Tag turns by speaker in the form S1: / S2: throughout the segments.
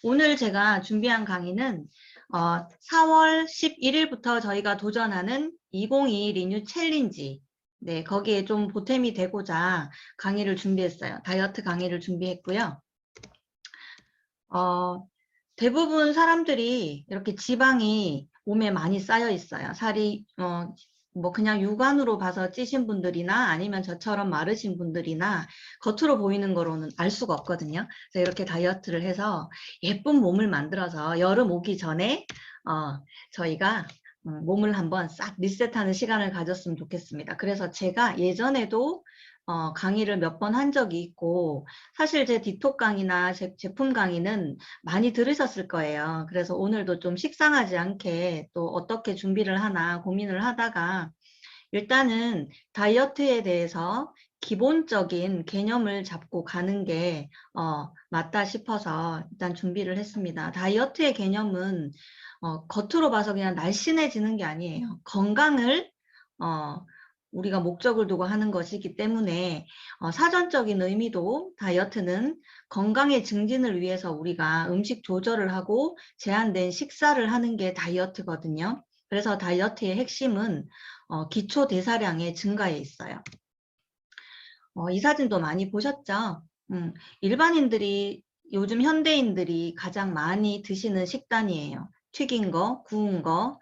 S1: 오늘 제가 준비한 강의는 4월 11일부터 저희가 도전하는 2022 리뉴 챌린지, 네, 거기에 좀 보탬이 되고자 강의를 준비했어요. 다이어트 강의를 준비했고요. 대부분 사람들이 이렇게 지방이 몸에 많이 쌓여 있어요. 살이 뭐 그냥 육안으로 봐서 찌신 분들이나 아니면 저처럼 마르신 분들이나 겉으로 보이는 거로는 알 수가 없거든요. 그래서 이렇게 다이어트를 해서 예쁜 몸을 만들어서 여름 오기 전에 저희가 몸을 한번 싹 리셋하는 시간을 가졌으면 좋겠습니다. 그래서 제가 예전에도 강의를 몇 번 한 적이 있고, 사실 제 디톡 강의나 제품 강의는 많이 들으셨을 거예요. 그래서 오늘도 좀 식상하지 않게 또 어떻게 준비를 하나 고민을 하다가 일단은 다이어트에 대해서 기본적인 개념을 잡고 가는 게 맞다 싶어서 일단 준비를 했습니다. 다이어트의 개념은 겉으로 봐서 그냥 날씬해지는 게 아니에요. 건강을 우리가 목적을 두고 하는 것이기 때문에 사전적인 의미도 다이어트는 건강의 증진을 위해서 우리가 음식 조절을 하고 제한된 식사를 하는 게 다이어트거든요. 그래서 다이어트의 핵심은 기초 대사량의 증가에 있어요. 이 사진도 많이 보셨죠? 일반인들이 요즘 현대인들이 가장 많이 드시는 식단이에요. 튀긴 거, 구운 거,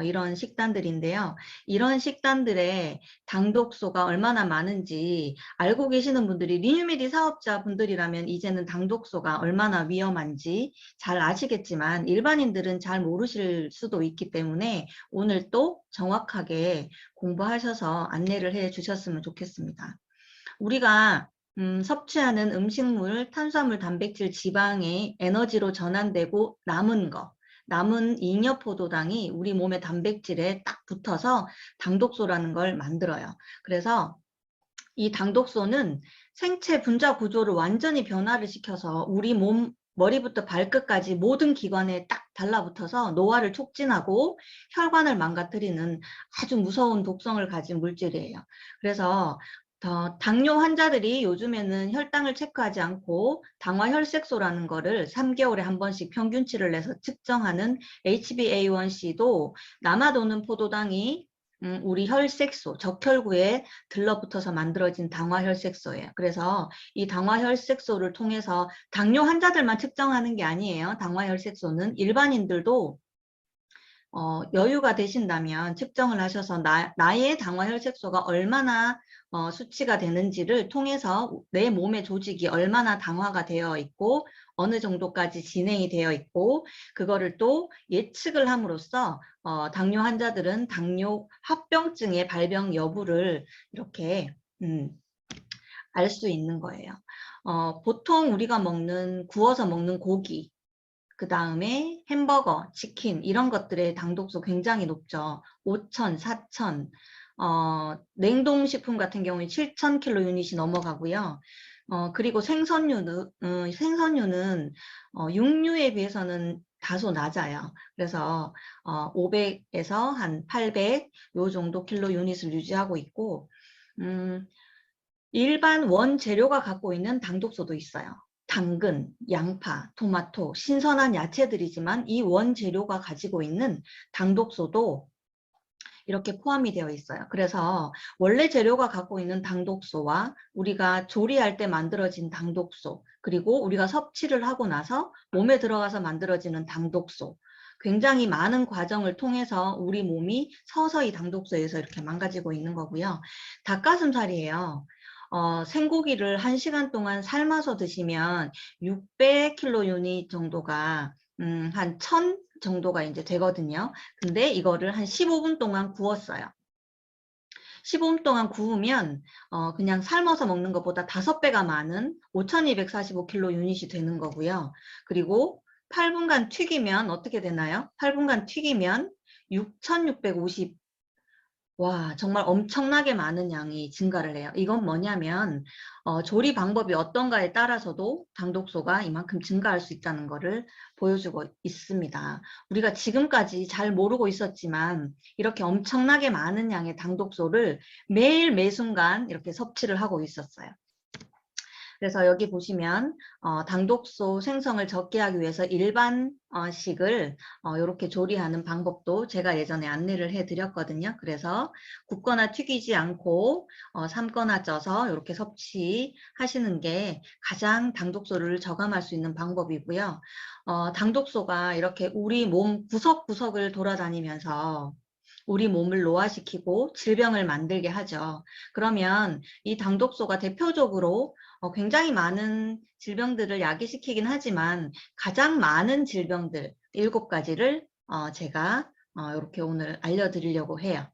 S1: 이런 식단들인데요. 이런 식단들의 당독소가 얼마나 많은지 알고 계시는 분들이 리뉴미디 사업자분들이라면 이제는 당독소가 얼마나 위험한지 잘 아시겠지만 일반인들은 잘 모르실 수도 있기 때문에 오늘 또 정확하게 공부하셔서 안내를 해 주셨으면 좋겠습니다. 우리가 섭취하는 음식물, 탄수화물, 단백질, 지방이 에너지로 전환되고 남은 잉여포도당이 우리 몸의 단백질에 딱 붙어서 당독소라는 걸 만들어요. 그래서 이 당독소는 생체 분자 구조를 완전히 변화를 시켜서 우리 몸 머리부터 발끝까지 모든 기관에 딱 달라붙어서 노화를 촉진하고 혈관을 망가뜨리는 아주 무서운 독성을 가진 물질이에요. 그래서 당뇨 환자들이 요즘에는 혈당을 체크하지 않고 당화혈색소라는 거를 3개월에 한 번씩 평균치를 내서 측정하는 HbA1c도 남아도는 포도당이 우리 혈색소, 적혈구에 들러붙어서 만들어진 당화혈색소예요. 그래서 이 당화혈색소를 통해서 당뇨 환자들만 측정하는 게 아니에요. 당화혈색소는 일반인들도 여유가 되신다면 측정을 하셔서 나의 당화혈색소가 얼마나 수치가 되는지를 통해서 내 몸의 조직이 얼마나 당화가 되어 있고 어느 정도까지 진행이 되어 있고 그거를 또 예측을 함으로써 당뇨 환자들은 당뇨 합병증의 발병 여부를 이렇게 알 수 있는 거예요. 보통 우리가 구워서 먹는 고기, 그 다음에 햄버거, 치킨 이런 것들의 당독소 굉장히 높죠. 5,000, 4,000, 냉동식품 같은 경우에 7,000kcal 유닛이 넘어가고요. 그리고 생선류는 육류에 비해서는 다소 낮아요. 그래서 500에서 한 800 요 정도 킬로 유닛을 유지하고 있고 일반 원재료가 갖고 있는 당독소도 있어요. 당근, 양파, 토마토, 신선한 야채들이지만 이 원재료가 가지고 있는 당독소도 이렇게 포함이 되어 있어요. 그래서 원래 재료가 갖고 있는 당독소와 우리가 조리할 때 만들어진 당독소, 그리고 우리가 섭취를 하고 나서 몸에 들어가서 만들어지는 당독소, 굉장히 많은 과정을 통해서 우리 몸이 서서히 당독소에서 이렇게 망가지고 있는 거고요. 닭가슴살이에요. 생고기를 1시간 동안 삶아서 드시면 600kcal 유닛 정도가 한 1000 정도가 이제 되거든요. 근데 이거를 한 15분 동안 구웠어요. 15분 동안 구우면 그냥 삶아서 먹는 것보다 5배가 많은 5245kcal 유닛이 되는 거고요. 그리고 8분간 튀기면 어떻게 되나요? 8분간 튀기면 6650 와, 정말 엄청나게 많은 양이 증가를 해요. 이건 뭐냐면 조리 방법이 어떤가에 따라서도 당독소가 이만큼 증가할 수 있다는 것을 보여주고 있습니다. 우리가 지금까지 잘 모르고 있었지만 이렇게 엄청나게 많은 양의 당독소를 매일 매순간 이렇게 섭취를 하고 있었어요. 그래서 여기 보시면 당독소 생성을 적게 하기 위해서 일반식을 이렇게 조리하는 방법도 제가 예전에 안내를 해드렸거든요. 그래서 굽거나 튀기지 않고 삶거나 쪄서 이렇게 섭취하시는 게 가장 당독소를 저감할 수 있는 방법이고요. 당독소가 이렇게 우리 몸 구석구석을 돌아다니면서 우리 몸을 노화시키고 질병을 만들게 하죠. 그러면 이 당독소가 대표적으로 굉장히 많은 질병들을 야기시키긴 하지만 가장 많은 질병들 7가지를 제가 이렇게 오늘 알려드리려고 해요.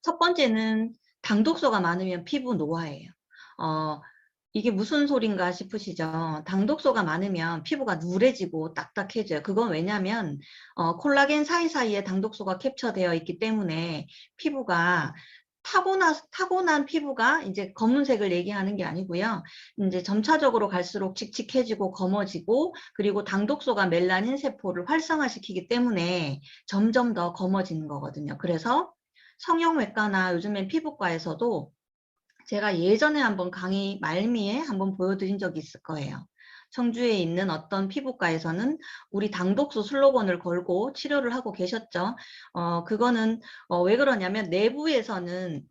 S1: 첫 번째는 당독소가 많으면 피부 노화예요. 이게 무슨 소린가 싶으시죠? 당독소가 많으면 피부가 누래지고 딱딱해져요. 그건 왜냐면 콜라겐 사이사이에 당독소가 캡처되어 있기 때문에 피부가 타고난 피부가 이제 검은색을 얘기하는 게 아니고요. 이제 점차적으로 갈수록 칙칙해지고 검어지고 그리고 당독소가 멜라닌 세포를 활성화시키기 때문에 점점 더 검어지는 거거든요. 그래서 성형외과나 요즘엔 피부과에서도 제가 예전에 한번 강의 말미에 한번 보여드린 적이 있을 거예요. 청주에 있는 어떤 피부과에서는 우리 당독소 슬로건을 걸고 치료를 하고 계셨죠. 그거는 왜 그러냐면 외부에서는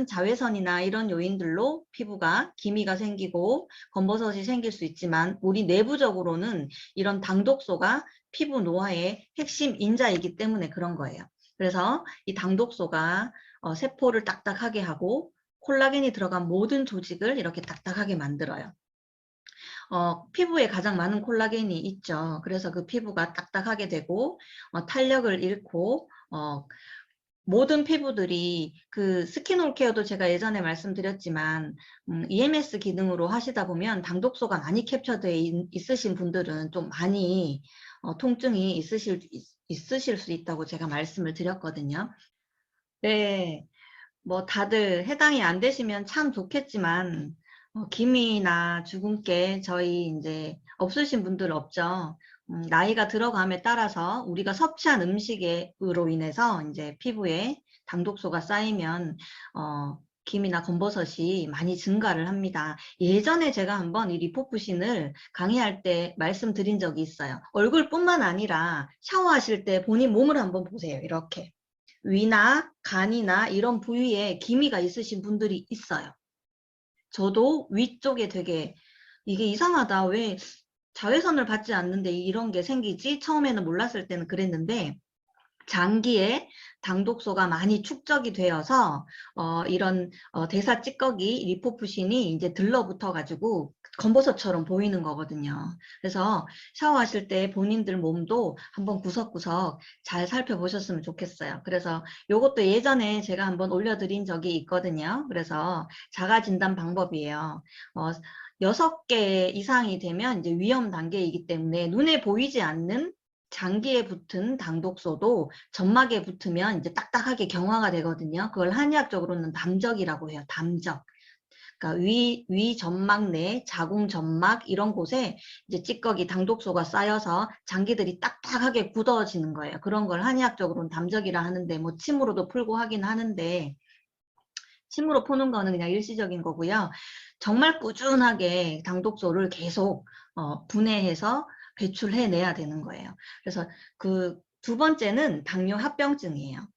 S1: 자외선이나 이런 요인들로 피부가 기미가 생기고 검버섯이 생길 수 있지만 우리 내부적으로는 이런 당독소가 피부 노화의 핵심 인자이기 때문에 그런 거예요. 그래서 이 당독소가 세포를 딱딱하게 하고 콜라겐이 들어간 모든 조직을 이렇게 딱딱하게 만들어요. 피부에 가장 많은 콜라겐이 있죠. 그래서 그 피부가 딱딱하게 되고 탄력을 잃고 모든 피부들이 그 스킨올 케어도 제가 예전에 말씀드렸지만 EMS 기능으로 하시다 보면 당독소가 많이 캡처되어 있으신 분들은 좀 많이 통증이 있으실 수 있다고 제가 말씀을 드렸거든요. 네. 뭐 다들 해당이 안 되시면 참 좋겠지만 기미나 주근깨 저희 이제 없으신 분들 없죠. 나이가 들어감에 따라서 우리가 섭취한 음식으로 인해서 이제 피부에 당독소가 쌓이면 기미나 검버섯이 많이 증가를 합니다. 예전에 제가 한번 이 리포푸신을 강의할 때 말씀드린 적이 있어요. 얼굴뿐만 아니라 샤워하실 때 본인 몸을 한번 보세요. 이렇게. 위나 간이나 이런 부위에 기미가 있으신 분들이 있어요. 저도 위쪽에 되게 이게 이상하다. 왜 자외선을 받지 않는데 이런 게 생기지? 처음에는 몰랐을 때는 그랬는데 장기에 당독소가 많이 축적이 되어서 이런 대사 찌꺼기 리포푸신이 이제 들러붙어 가지고 검버섯처럼 보이는 거거든요. 그래서 샤워하실 때 본인들 몸도 한번 구석구석 잘 살펴보셨으면 좋겠어요. 그래서 요것도 예전에 제가 한번 올려드린 적이 있거든요. 그래서 자가 진단 방법이에요. 6개 이상이 되면 이제 위험 단계이기 때문에 눈에 보이지 않는 장기에 붙은 당독소도 점막에 붙으면 이제 딱딱하게 경화가 되거든요. 그걸 한의학적으로는 담적이라고 해요. 담적. 그러니까 위 점막 내 자궁 점막 이런 곳에 이제 찌꺼기 당독소가 쌓여서 장기들이 딱딱하게 굳어지는 거예요. 그런 걸 한의학적으로는 담적이라 하는데 뭐 침으로도 풀고 하긴 하는데 침으로 푸는 거는 그냥 일시적인 거고요. 정말 꾸준하게 당독소를 계속 분해해서 배출해내야 되는 거예요. 그래서 그 두 번째는 당뇨합병증이에요.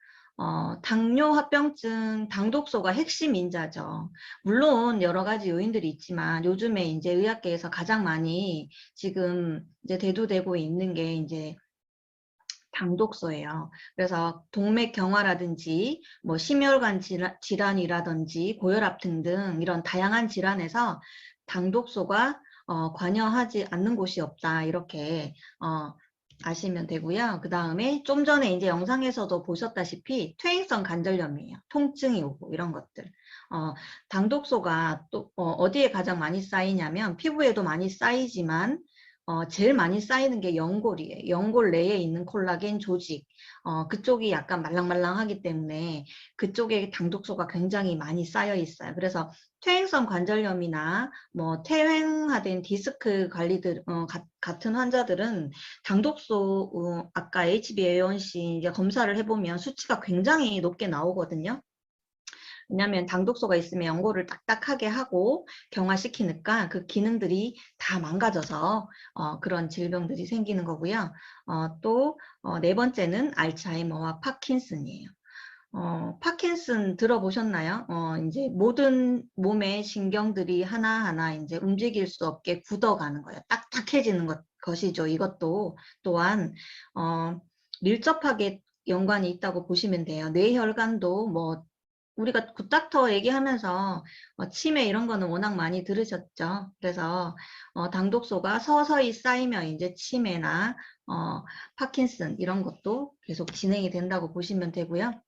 S1: 당뇨합병증, 당독소가 핵심 인자죠. 물론 여러 가지 요인들이 있지만 요즘에 이제 의학계에서 가장 많이 지금 이제 대두되고 있는 게 이제 당독소예요. 그래서 동맥경화라든지 뭐 심혈관 질환이라든지 고혈압 등등 이런 다양한 질환에서 당독소가 관여하지 않는 곳이 없다. 이렇게 아시면 되고요. 그 다음에 좀 전에 이제 영상에서도 보셨다시피 퇴행성 관절염이에요. 통증이 오고 이런 것들. 당독소가 또 어디에 가장 많이 쌓이냐면 피부에도 많이 쌓이지만 제일 많이 쌓이는 게 연골이에요. 연골 내에 있는 콜라겐 조직. 그쪽이 약간 말랑말랑하기 때문에 그쪽에 당독소가 굉장히 많이 쌓여 있어요. 그래서 퇴행성 관절염이나 뭐 퇴행화된 디스크 관리들 같은 환자들은 당독소 아까 HbA1c 이제 검사를 해보면 수치가 굉장히 높게 나오거든요. 왜냐하면 당독소가 있으면 연골을 딱딱하게 하고 경화시키니까 그 기능들이 다 망가져서 그런 질병들이 생기는 거고요. 또 네 번째는 알츠하이머와 파킨슨이에요. 파킨슨 들어보셨나요? 이제 모든 몸의 신경들이 하나하나 이제 움직일 수 없게 굳어가는 거예요. 딱딱해지는 것이죠. 이것도 또한 밀접하게 연관이 있다고 보시면 돼요. 뇌혈관도 뭐 우리가 굿닥터 얘기하면서 치매 이런 거는 워낙 많이 들으셨죠. 그래서 당독소가 서서히 쌓이면 이제 치매나 파킨슨 이런 것도 계속 진행이 된다고 보시면 되고요.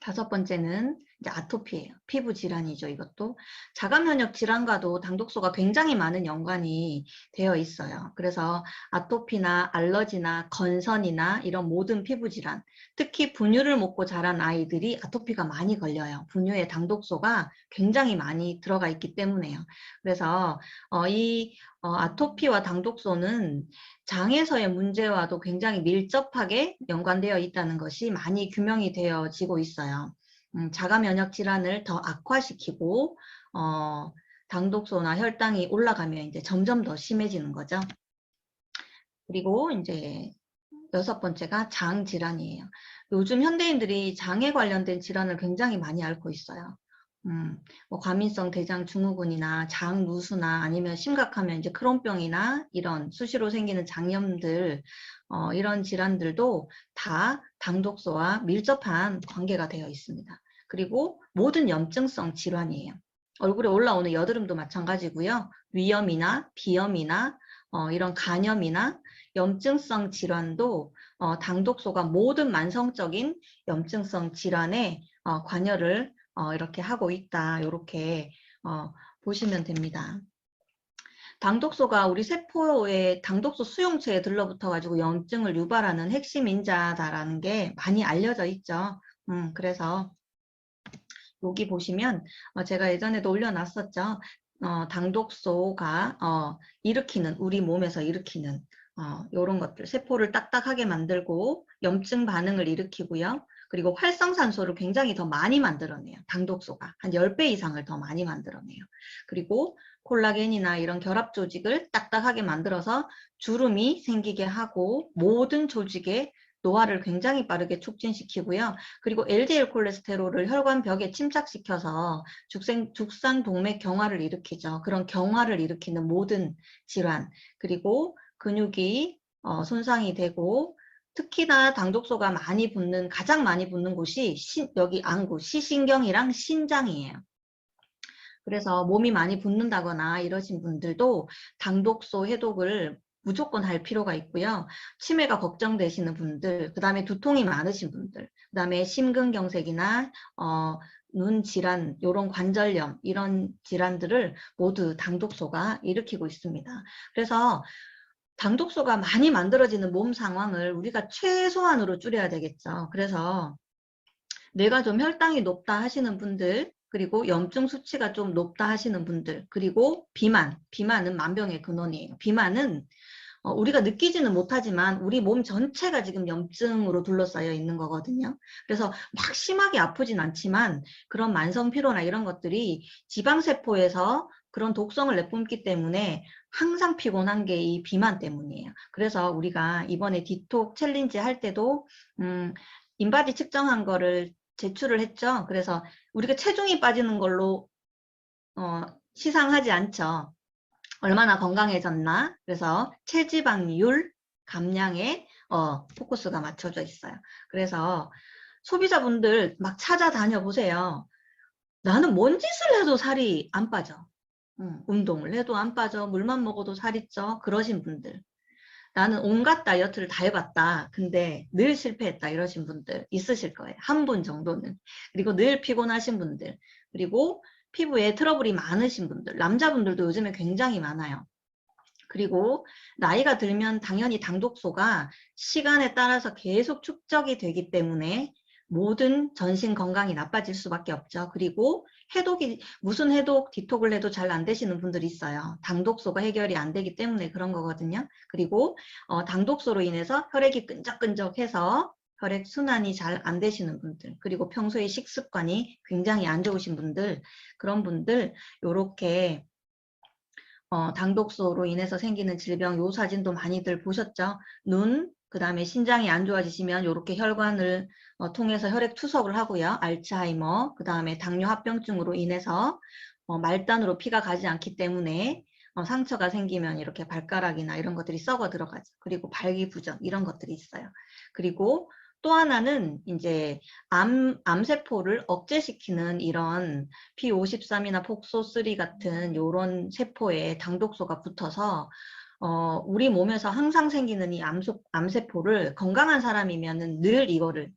S1: 다섯 번째는 이제 아토피예요. 피부 질환이죠. 이것도 자가 면역 질환과도 당독소가 굉장히 많은 연관이 되어 있어요. 그래서 아토피나 알러지나 건선이나 이런 모든 피부 질환, 특히 분유를 먹고 자란 아이들이 아토피가 많이 걸려요. 분유에 당독소가 굉장히 많이 들어가 있기 때문에요. 그래서 이 아토피와 당독소는 장에서의 문제와도 굉장히 밀접하게 연관되어 있다는 것이 많이 규명이 되어지고 있어요. 자가 면역 질환을 더 악화시키고 당독소나 혈당이 올라가면 이제 점점 더 심해지는 거죠. 그리고 이제 여섯 번째가 장 질환이에요. 요즘 현대인들이 장에 관련된 질환을 굉장히 많이 앓고 있어요. 뭐 과민성 대장 증후군이나 장누수나 아니면 심각하면 이제 크론병이나 이런 수시로 생기는 장염들 이런 질환들도 다 당독소와 밀접한 관계가 되어 있습니다. 그리고 모든 염증성 질환이에요. 얼굴에 올라오는 여드름도 마찬가지고요. 위염이나 비염이나 이런 간염이나 염증성 질환도 당독소가 모든 만성적인 염증성 질환에 관여를 이렇게 하고 있다. 이렇게 보시면 됩니다. 당독소가 우리 세포의 당독소 수용체에 들러붙어 가지고 염증을 유발하는 핵심 인자다라는 게 많이 알려져 있죠. 그래서 여기 보시면 제가 예전에도 올려놨었죠. 당독소가 일으키는 우리 몸에서 일으키는 이런 것들 세포를 딱딱하게 만들고 염증 반응을 일으키고요. 그리고 활성산소를 굉장히 더 많이 만들어내요. 당독소가 한 10배 이상을 더 많이 만들어내요. 그리고 콜라겐이나 이런 결합 조직을 딱딱하게 만들어서 주름이 생기게 하고 모든 조직에 노화를 굉장히 빠르게 촉진시키고요. 그리고 LDL 콜레스테롤을 혈관벽에 침착시켜서 죽상동맥 경화를 일으키죠. 그런 경화를 일으키는 모든 질환, 그리고 근육이 손상이 되고 특히나 당독소가 많이 붙는 가장 많이 붙는 곳이 여기 안구, 시신경이랑 신장이에요. 그래서 몸이 많이 붓는다거나 이러신 분들도 당독소 해독을 무조건 할 필요가 있고요. 치매가 걱정되시는 분들, 그 다음에 두통이 많으신 분들, 그 다음에 심근경색이나 눈 질환, 이런 관절염, 이런 질환들을 모두 당독소가 일으키고 있습니다. 그래서 당독소가 많이 만들어지는 몸 상황을 우리가 최소한으로 줄여야 되겠죠. 그래서 뇌가 좀 혈당이 높다 하시는 분들, 그리고 염증 수치가 좀 높다 하시는 분들, 그리고 비만은 만병의 근원이에요. 비만은 우리가 느끼지는 못하지만 우리 몸 전체가 지금 염증으로 둘러싸여 있는 거거든요. 그래서 막 심하게 아프진 않지만 그런 만성 피로나 이런 것들이 지방세포에서 그런 독성을 내뿜기 때문에 항상 피곤한 게 이 비만 때문이에요. 그래서 우리가 이번에 디톡 챌린지 할 때도 인바디 측정한 거를 제출을 했죠. 그래서 우리가 체중이 빠지는 걸로 시상하지 않죠. 얼마나 건강해졌나. 그래서 체지방률 감량에 포커스가 맞춰져 있어요. 그래서 소비자분들 막 찾아다녀 보세요. 나는 뭔 짓을 해도 살이 안 빠져. 운동을 해도 안 빠져. 물만 먹어도 살이 쪄. 그러신 분들. 나는 온갖 다이어트를 다 해봤다. 근데 늘 실패했다. 이러신 분들 있으실 거예요. 한 분 정도는. 그리고 늘 피곤하신 분들. 그리고 피부에 트러블이 많으신 분들. 남자분들도 요즘에 굉장히 많아요. 그리고 나이가 들면 당연히 당독소가 시간에 따라서 계속 축적이 되기 때문에 모든 전신 건강이 나빠질 수밖에 없죠. 그리고 무슨 해독, 디톡을 해도 잘 안 되시는 분들이 있어요. 당독소가 해결이 안 되기 때문에 그런 거거든요. 그리고 당독소로 인해서 혈액이 끈적끈적해서 혈액 순환이 잘 안 되시는 분들, 그리고 평소에 식습관이 굉장히 안 좋으신 분들, 그런 분들 요렇게 당독소로 인해서 생기는 질병, 요 사진도 많이들 보셨죠? 눈, 그 다음에 신장이 안 좋아지시면 이렇게 혈관을 통해서 혈액 투석을 하고요. 알츠하이머, 그 다음에 당뇨 합병증으로 인해서 말단으로 피가 가지 않기 때문에 상처가 생기면 이렇게 발가락이나 이런 것들이 썩어 들어가죠. 그리고 발기부전 이런 것들이 있어요. 그리고 또 하나는 이제 암세포를 억제시키는 이런 P53이나 폭소3 같은 이런 세포에 당독소가 붙어서 우리 몸에서 항상 생기는 이 암세포를 건강한 사람이면은 늘 이거를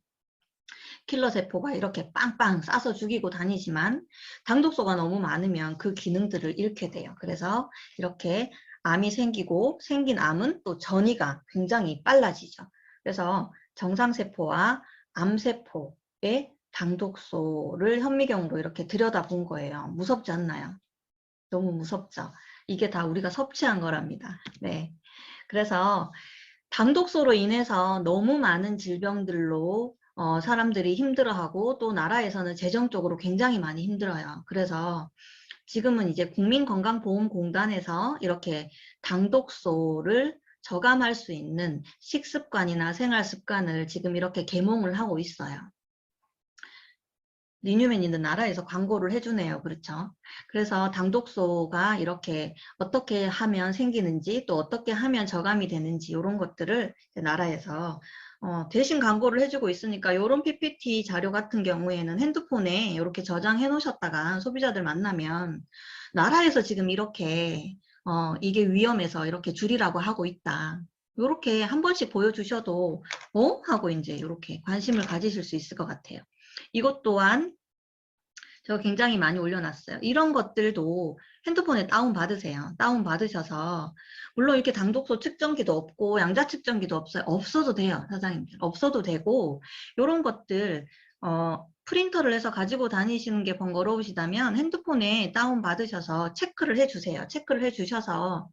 S1: 킬러 세포가 이렇게 빵빵 쏴서 죽이고 다니지만 당독소가 너무 많으면 그 기능들을 잃게 돼요. 그래서 이렇게 암이 생기고 생긴 암은 또 전이가 굉장히 빨라지죠. 그래서 정상세포와 암세포의 당독소를 현미경으로 이렇게 들여다본 거예요. 무섭지 않나요? 너무 무섭죠. 이게 다 우리가 섭취한 거랍니다. 네. 그래서 당독소로 인해서 너무 많은 질병들로 사람들이 힘들어하고 또 나라에서는 재정적으로 굉장히 많이 힘들어요. 그래서 지금은 이제 국민건강보험공단에서 이렇게 당독소를 저감할 수 있는 식습관이나 생활습관을 지금 이렇게 계몽을 하고 있어요. 리뉴맨이는 나라에서 광고를 해주네요. 그렇죠? 그래서 당독소가 이렇게 어떻게 하면 생기는지 또 어떻게 하면 저감이 되는지 이런 것들을 나라에서 대신 광고를 해주고 있으니까 이런 PPT 자료 같은 경우에는 핸드폰에 이렇게 저장해 놓으셨다가 소비자들 만나면 나라에서 지금 이렇게 이게 위험해서 이렇게 줄이라고 하고 있다. 이렇게 한 번씩 보여주셔도 하고 이제 이렇게 관심을 가지실 수 있을 것 같아요. 이것 또한 제가 굉장히 많이 올려놨어요. 이런 것들도 핸드폰에 다운받으세요. 다운받으셔서 물론 이렇게 당독소 측정기도 없고 양자 측정기도 없어요. 없어도 돼요. 사장님들. 없어도 되고 이런 것들 프린터를 해서 가지고 다니시는 게 번거로우시다면 핸드폰에 다운받으셔서 체크를 해주세요. 체크를 해주셔서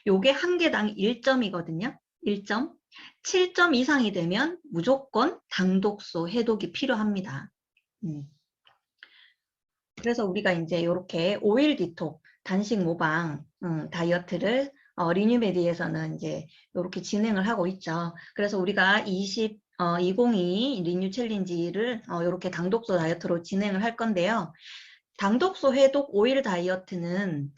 S1: 요게 한 개당 1점이거든요. 1점. 7점 이상이 되면 무조건 당독소 해독이 필요합니다. 그래서 우리가 이제 이렇게 오일 디톡, 단식 모방 다이어트를 리뉴메디에서는 이제 이렇게 진행을 하고 있죠. 그래서 우리가 2022 리뉴 챌린지를 이렇게 당독소 다이어트로 진행을 할 건데요. 당독소 해독 오일 다이어트는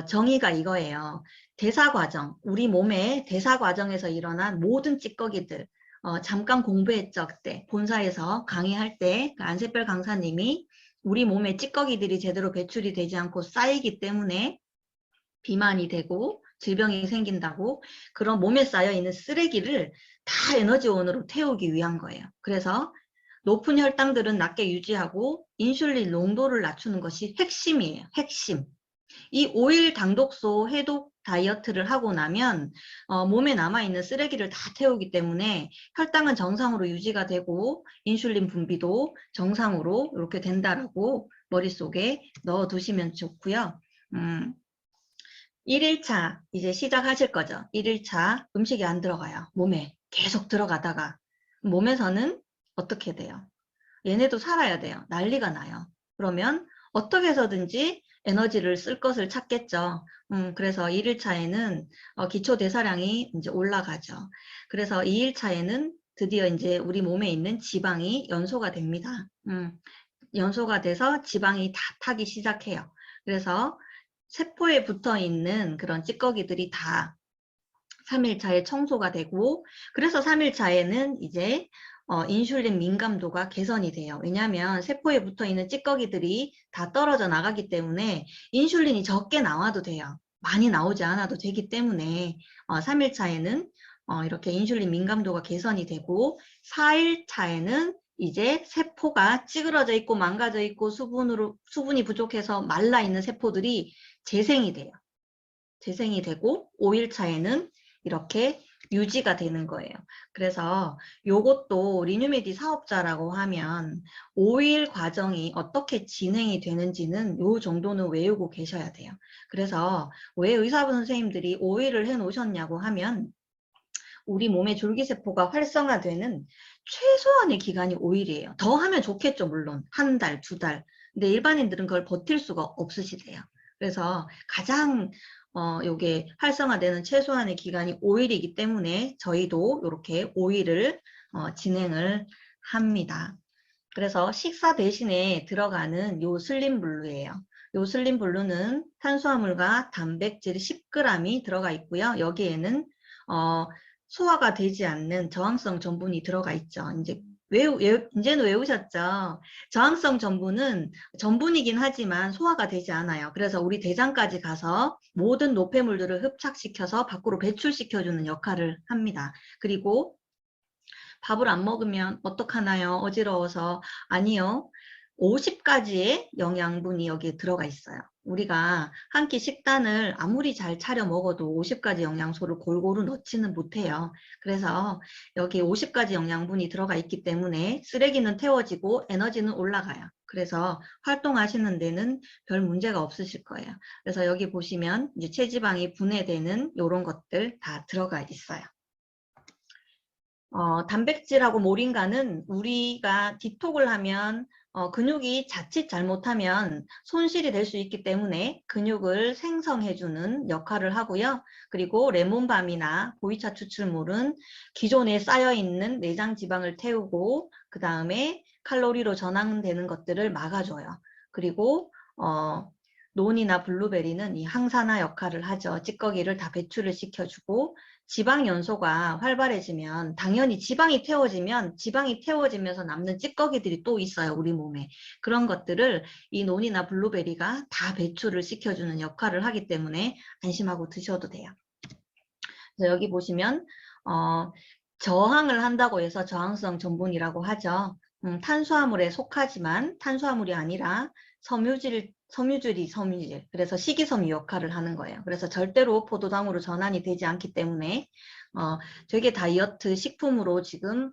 S1: 정의가 이거예요. 대사 과정, 우리 몸의 대사 과정에서 일어난 모든 찌꺼기들, 잠깐 공부했죠. 그때 본사에서 강의할 때 안세별 강사님이 우리 몸에 찌꺼기들이 제대로 배출이 되지 않고 쌓이기 때문에 비만이 되고 질병이 생긴다고, 그런 몸에 쌓여있는 쓰레기를 다 에너지원으로 태우기 위한 거예요. 그래서 높은 혈당들은 낮게 유지하고 인슐린 농도를 낮추는 것이 핵심이에요. 핵심. 이 오일 당독소 해독 다이어트를 하고 나면 몸에 남아있는 쓰레기를 다 태우기 때문에 혈당은 정상으로 유지가 되고 인슐린 분비도 정상으로 이렇게 된다라고 머릿속에 넣어두시면 좋고요. 1일차 이제 시작하실 거죠. 1일차 음식이 안 들어가요. 몸에 계속 들어가다가 몸에서는 어떻게 돼요? 얘네도 살아야 돼요. 난리가 나요. 그러면 어떻게 해서든지 에너지를 쓸 것을 찾겠죠. 그래서 1일차에는 기초 대사량이 이제 올라가죠. 그래서 2일차에는 드디어 이제 우리 몸에 있는 지방이 연소가 됩니다. 연소가 돼서 지방이 다 타기 시작해요. 그래서 세포에 붙어 있는 그런 찌꺼기들이 다 3일차에 청소가 되고, 그래서 3일차에는 이제 인슐린 민감도가 개선이 돼요. 왜냐하면 세포에 붙어 있는 찌꺼기들이 다 떨어져 나가기 때문에 인슐린이 적게 나와도 돼요. 많이 나오지 않아도 되기 때문에 3일차에는 이렇게 인슐린 민감도가 개선이 되고, 4일차에는 이제 세포가 찌그러져 있고 망가져 있고 수분이 부족해서 말라 있는 세포들이 재생이 돼요. 재생이 되고 5일차에는 이렇게 유지가 되는 거예요. 그래서 요것도 리뉴메디 사업자라고 하면 5일 과정이 어떻게 진행이 되는지는 요 정도는 외우고 계셔야 돼요. 그래서 왜 의사분 선생님들이 5일을 해 놓으셨냐고 하면 우리 몸의 줄기세포가 활성화되는 최소한의 기간이 5일이에요. 더 하면 좋겠죠, 물론. 한 달, 두 달. 근데 일반인들은 그걸 버틸 수가 없으시대요. 그래서 가장 요게 활성화되는 최소한의 기간이 5일이기 때문에 저희도 이렇게 5일을 진행을 합니다. 그래서 식사 대신에 들어가는 요 슬림블루예요. 요 슬림블루는 탄수화물과 단백질 10g이 들어가 있고요. 여기에는 소화가 되지 않는 저항성 전분이 들어가 있죠. 이제는 외우셨죠? 저항성 전분은 전분이긴 하지만 소화가 되지 않아요. 그래서 우리 대장까지 가서 모든 노폐물들을 흡착시켜서 밖으로 배출시켜주는 역할을 합니다. 그리고 밥을 안 먹으면 어떡하나요? 어지러워서. 아니요. 50가지의 영양분이 여기에 들어가 있어요. 우리가 한 끼 식단을 아무리 잘 차려 먹어도 50가지 영양소를 골고루 넣지는 못해요. 그래서 여기 50가지 영양분이 들어가 있기 때문에 쓰레기는 태워지고 에너지는 올라가요. 그래서 활동하시는 데는 별 문제가 없으실 거예요. 그래서 여기 보시면 이제 체지방이 분해되는 이런 것들 다 들어가 있어요. 단백질하고 모링가는 우리가 디톡을 하면 근육이 자칫 잘못하면 손실이 될 수 있기 때문에 근육을 생성해주는 역할을 하고요. 그리고 레몬밤이나 보이차 추출물은 기존에 쌓여있는 내장 지방을 태우고 그 다음에 칼로리로 전환되는 것들을 막아줘요. 그리고 논이나 블루베리는 이 항산화 역할을 하죠. 찌꺼기를 다 배출을 시켜주고 지방 연소가 활발해지면 당연히 지방이 태워지면서 남는 찌꺼기들이 또 있어요. 우리 몸에. 그런 것들을 이 논이나 블루베리가 다 배출을 시켜주는 역할을 하기 때문에 안심하고 드셔도 돼요. 그래서 여기 보시면 저항을 한다고 해서 저항성 전분이라고 하죠. 탄수화물에 속하지만 탄수화물이 아니라 섬유질. 그래서 식이섬유 역할을 하는 거예요. 그래서 절대로 포도당으로 전환이 되지 않기 때문에 되게 다이어트 식품으로 지금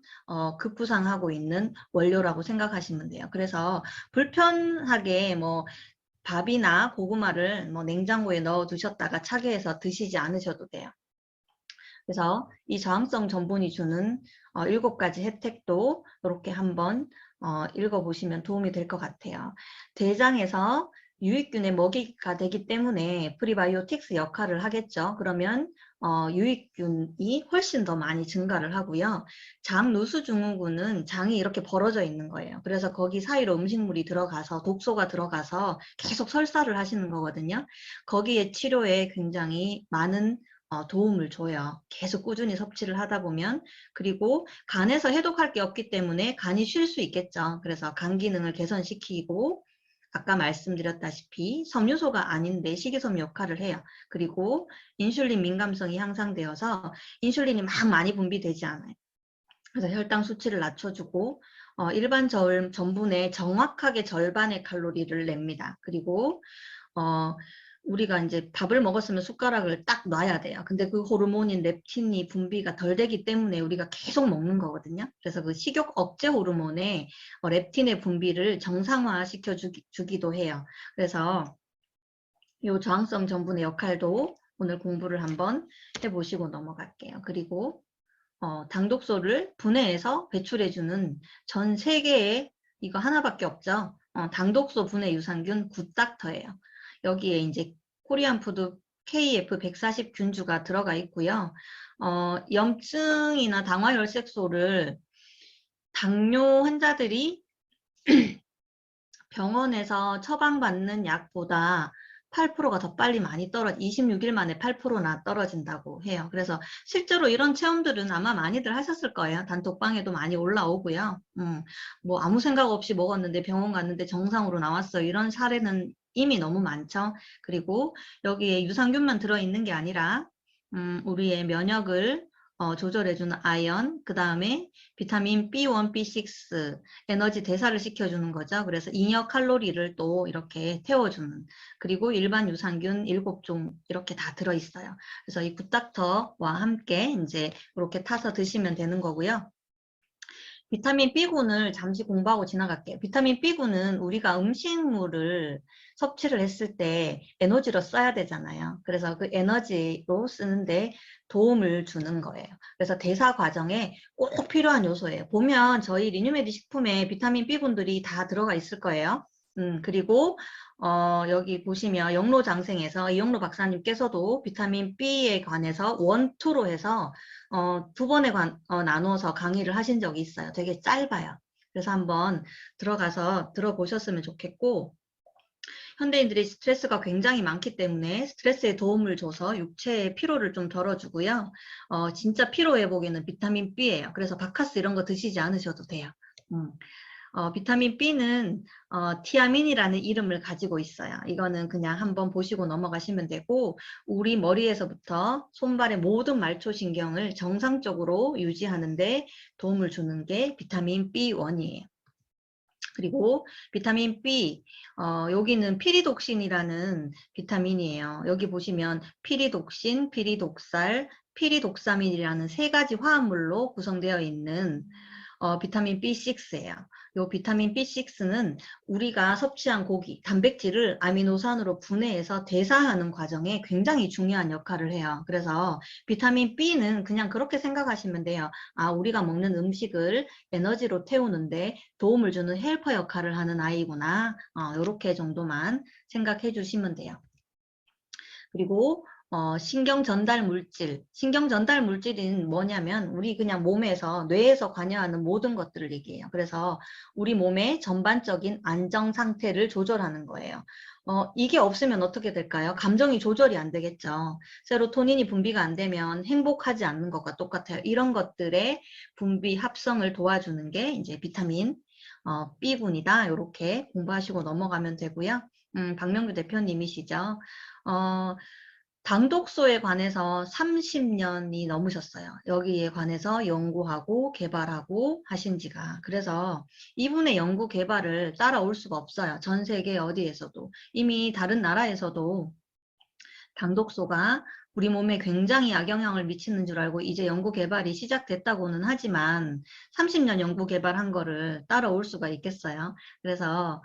S1: 급부상하고 있는 원료라고 생각하시면 돼요. 그래서 불편하게 뭐 밥이나 고구마를 뭐 냉장고에 넣어 두셨다가 차게 해서 드시지 않으셔도 돼요. 그래서 이 저항성 전분이 주는 7가지 혜택도 이렇게 한번 읽어보시면 도움이 될 것 같아요. 대장에서 유익균의 먹이가 되기 때문에 프리바이오틱스 역할을 하겠죠. 그러면 유익균이 훨씬 더 많이 증가를 하고요. 장 누수 증후군은 장이 이렇게 벌어져 있는 거예요. 그래서 거기 사이로 음식물이 들어가서 독소가 들어가서 계속 설사를 하시는 거거든요. 거기에 치료에 굉장히 많은 도움을 줘요. 계속 꾸준히 섭취를 하다 보면. 그리고 간에서 해독할 게 없기 때문에 간이 쉴 수 있겠죠. 그래서 간 기능을 개선시키고 아까 말씀드렸다시피 섬유소가 아닌데 식이섬유 역할을 해요. 그리고 인슐린 민감성이 향상되어서 인슐린이 막 많이 분비되지 않아요. 그래서 혈당 수치를 낮춰주고 일반 전분의 정확하게 절반의 칼로리를 냅니다. 그리고 우리가 이제 밥을 먹었으면 숟가락을 딱 놔야 돼요. 근데 그 호르몬인 렙틴이 분비가 덜 되기 때문에 우리가 계속 먹는 거거든요. 그래서 그 식욕 억제 호르몬의 렙틴의 분비를 정상화 시켜주기도 해요. 그래서 이 저항성 전분의 역할도 오늘 공부를 한번 해보시고 넘어갈게요. 그리고 당독소를 분해해서 배출해주는 전 세계에 이거 하나밖에 없죠. 당독소 분해 유산균 굿닥터예요. 여기에 이제 코리안 푸드 KF140 균주가 들어가 있고요. 염증이나 당화혈색소를 당뇨 환자들이 병원에서 처방받는 약보다 8%가 더 빨리 많이 26일 만에 8%나 떨어진다고 해요. 그래서 실제로 이런 체험들은 아마 많이들 하셨을 거예요. 단톡방에도 많이 올라오고요. 뭐 아무 생각 없이 먹었는데 병원 갔는데 정상으로 나왔어요. 이런 사례는 이미 너무 많죠. 그리고 여기에 유산균만 들어있는 게 아니라 우리의 면역을 조절해주는 아연, 그 다음에 비타민 B1, B6, 에너지 대사를 시켜주는 거죠. 그래서 잉여 칼로리를 또 이렇게 태워주는, 그리고 일반 유산균 7종 이렇게 다 들어있어요. 그래서 이 굿닥터와 함께 이제 이렇게 타서 드시면 되는 거고요. 비타민 B군을 잠시 공부하고 지나갈게요. 비타민 B군은 우리가 음식물을 섭취를 했을 때 에너지로 써야 되잖아요. 그래서 그 에너지로 쓰는데 도움을 주는 거예요. 그래서 대사 과정에 꼭 필요한 요소예요. 보면 저희 리뉴메디 식품에 비타민 B군들이 다 들어가 있을 거예요. 그리고 여기 보시면 영로장생에서 이영로 박사님께서도 비타민 B에 관해서 1, 2로 해서 두 번에 나누어서 강의를 하신 적이 있어요. 되게 짧아요. 그래서 한번 들어가서 들어보셨으면 좋겠고, 현대인들이 스트레스가 굉장히 많기 때문에 스트레스에 도움을 줘서 육체의 피로를 좀 덜어주고요. 진짜 피로 회복에는 비타민 B예요. 그래서 바카스 이런 거 드시지 않으셔도 돼요. 비타민 B는 티아민이라는 이름을 가지고 있어요. 이거는 그냥 한번 보시고 넘어가시면 되고, 우리 머리에서부터 손발의 모든 말초신경을 정상적으로 유지하는 데 도움을 주는 게 비타민 B1이에요. 그리고 비타민 B, 여기는 피리독신이라는 비타민이에요. 여기 보시면 피리독신, 피리독살, 피리독사민이라는 세 가지 화합물로 구성되어 있는 비타민 B6예요. 이 비타민 B6는 우리가 섭취한 고기, 단백질을 아미노산으로 분해해서 대사하는 과정에 굉장히 중요한 역할을 해요. 그래서 비타민 B는 그냥 그렇게 생각하시면 돼요. 아, 우리가 먹는 음식을 에너지로 태우는데 도움을 주는 헬퍼 역할을 하는 아이구나. 이렇게 정도만 생각해 주시면 돼요. 그리고 신경 전달 물질. 신경 전달 물질은 뭐냐면 우리 그냥 몸에서 뇌에서 관여하는 모든 것들을 얘기해요. 그래서 우리 몸의 전반적인 안정 상태를 조절하는 거예요. 이게 없으면 어떻게 될까요? 감정이 조절이 안 되겠죠. 세로토닌이 분비가 안 되면 행복하지 않는 것과 똑같아요. 이런 것들의 분비 합성을 도와주는 게 이제 비타민 B군이다. 이렇게 공부하시고 넘어가면 되고요. 박명규 대표님이시죠. 당독소에 관해서 30년이 넘으셨어요. 여기에 관해서 연구하고 개발하고 하신 지가. 그래서 이분의 연구 개발을 따라올 수가 없어요. 전 세계 어디에서도. 이미 다른 나라에서도 당독소가 우리 몸에 굉장히 악영향을 미치는 줄 알고 이제 연구 개발이 시작됐다고는 하지만 30년 연구 개발한 거를 따라올 수가 있겠어요. 그래서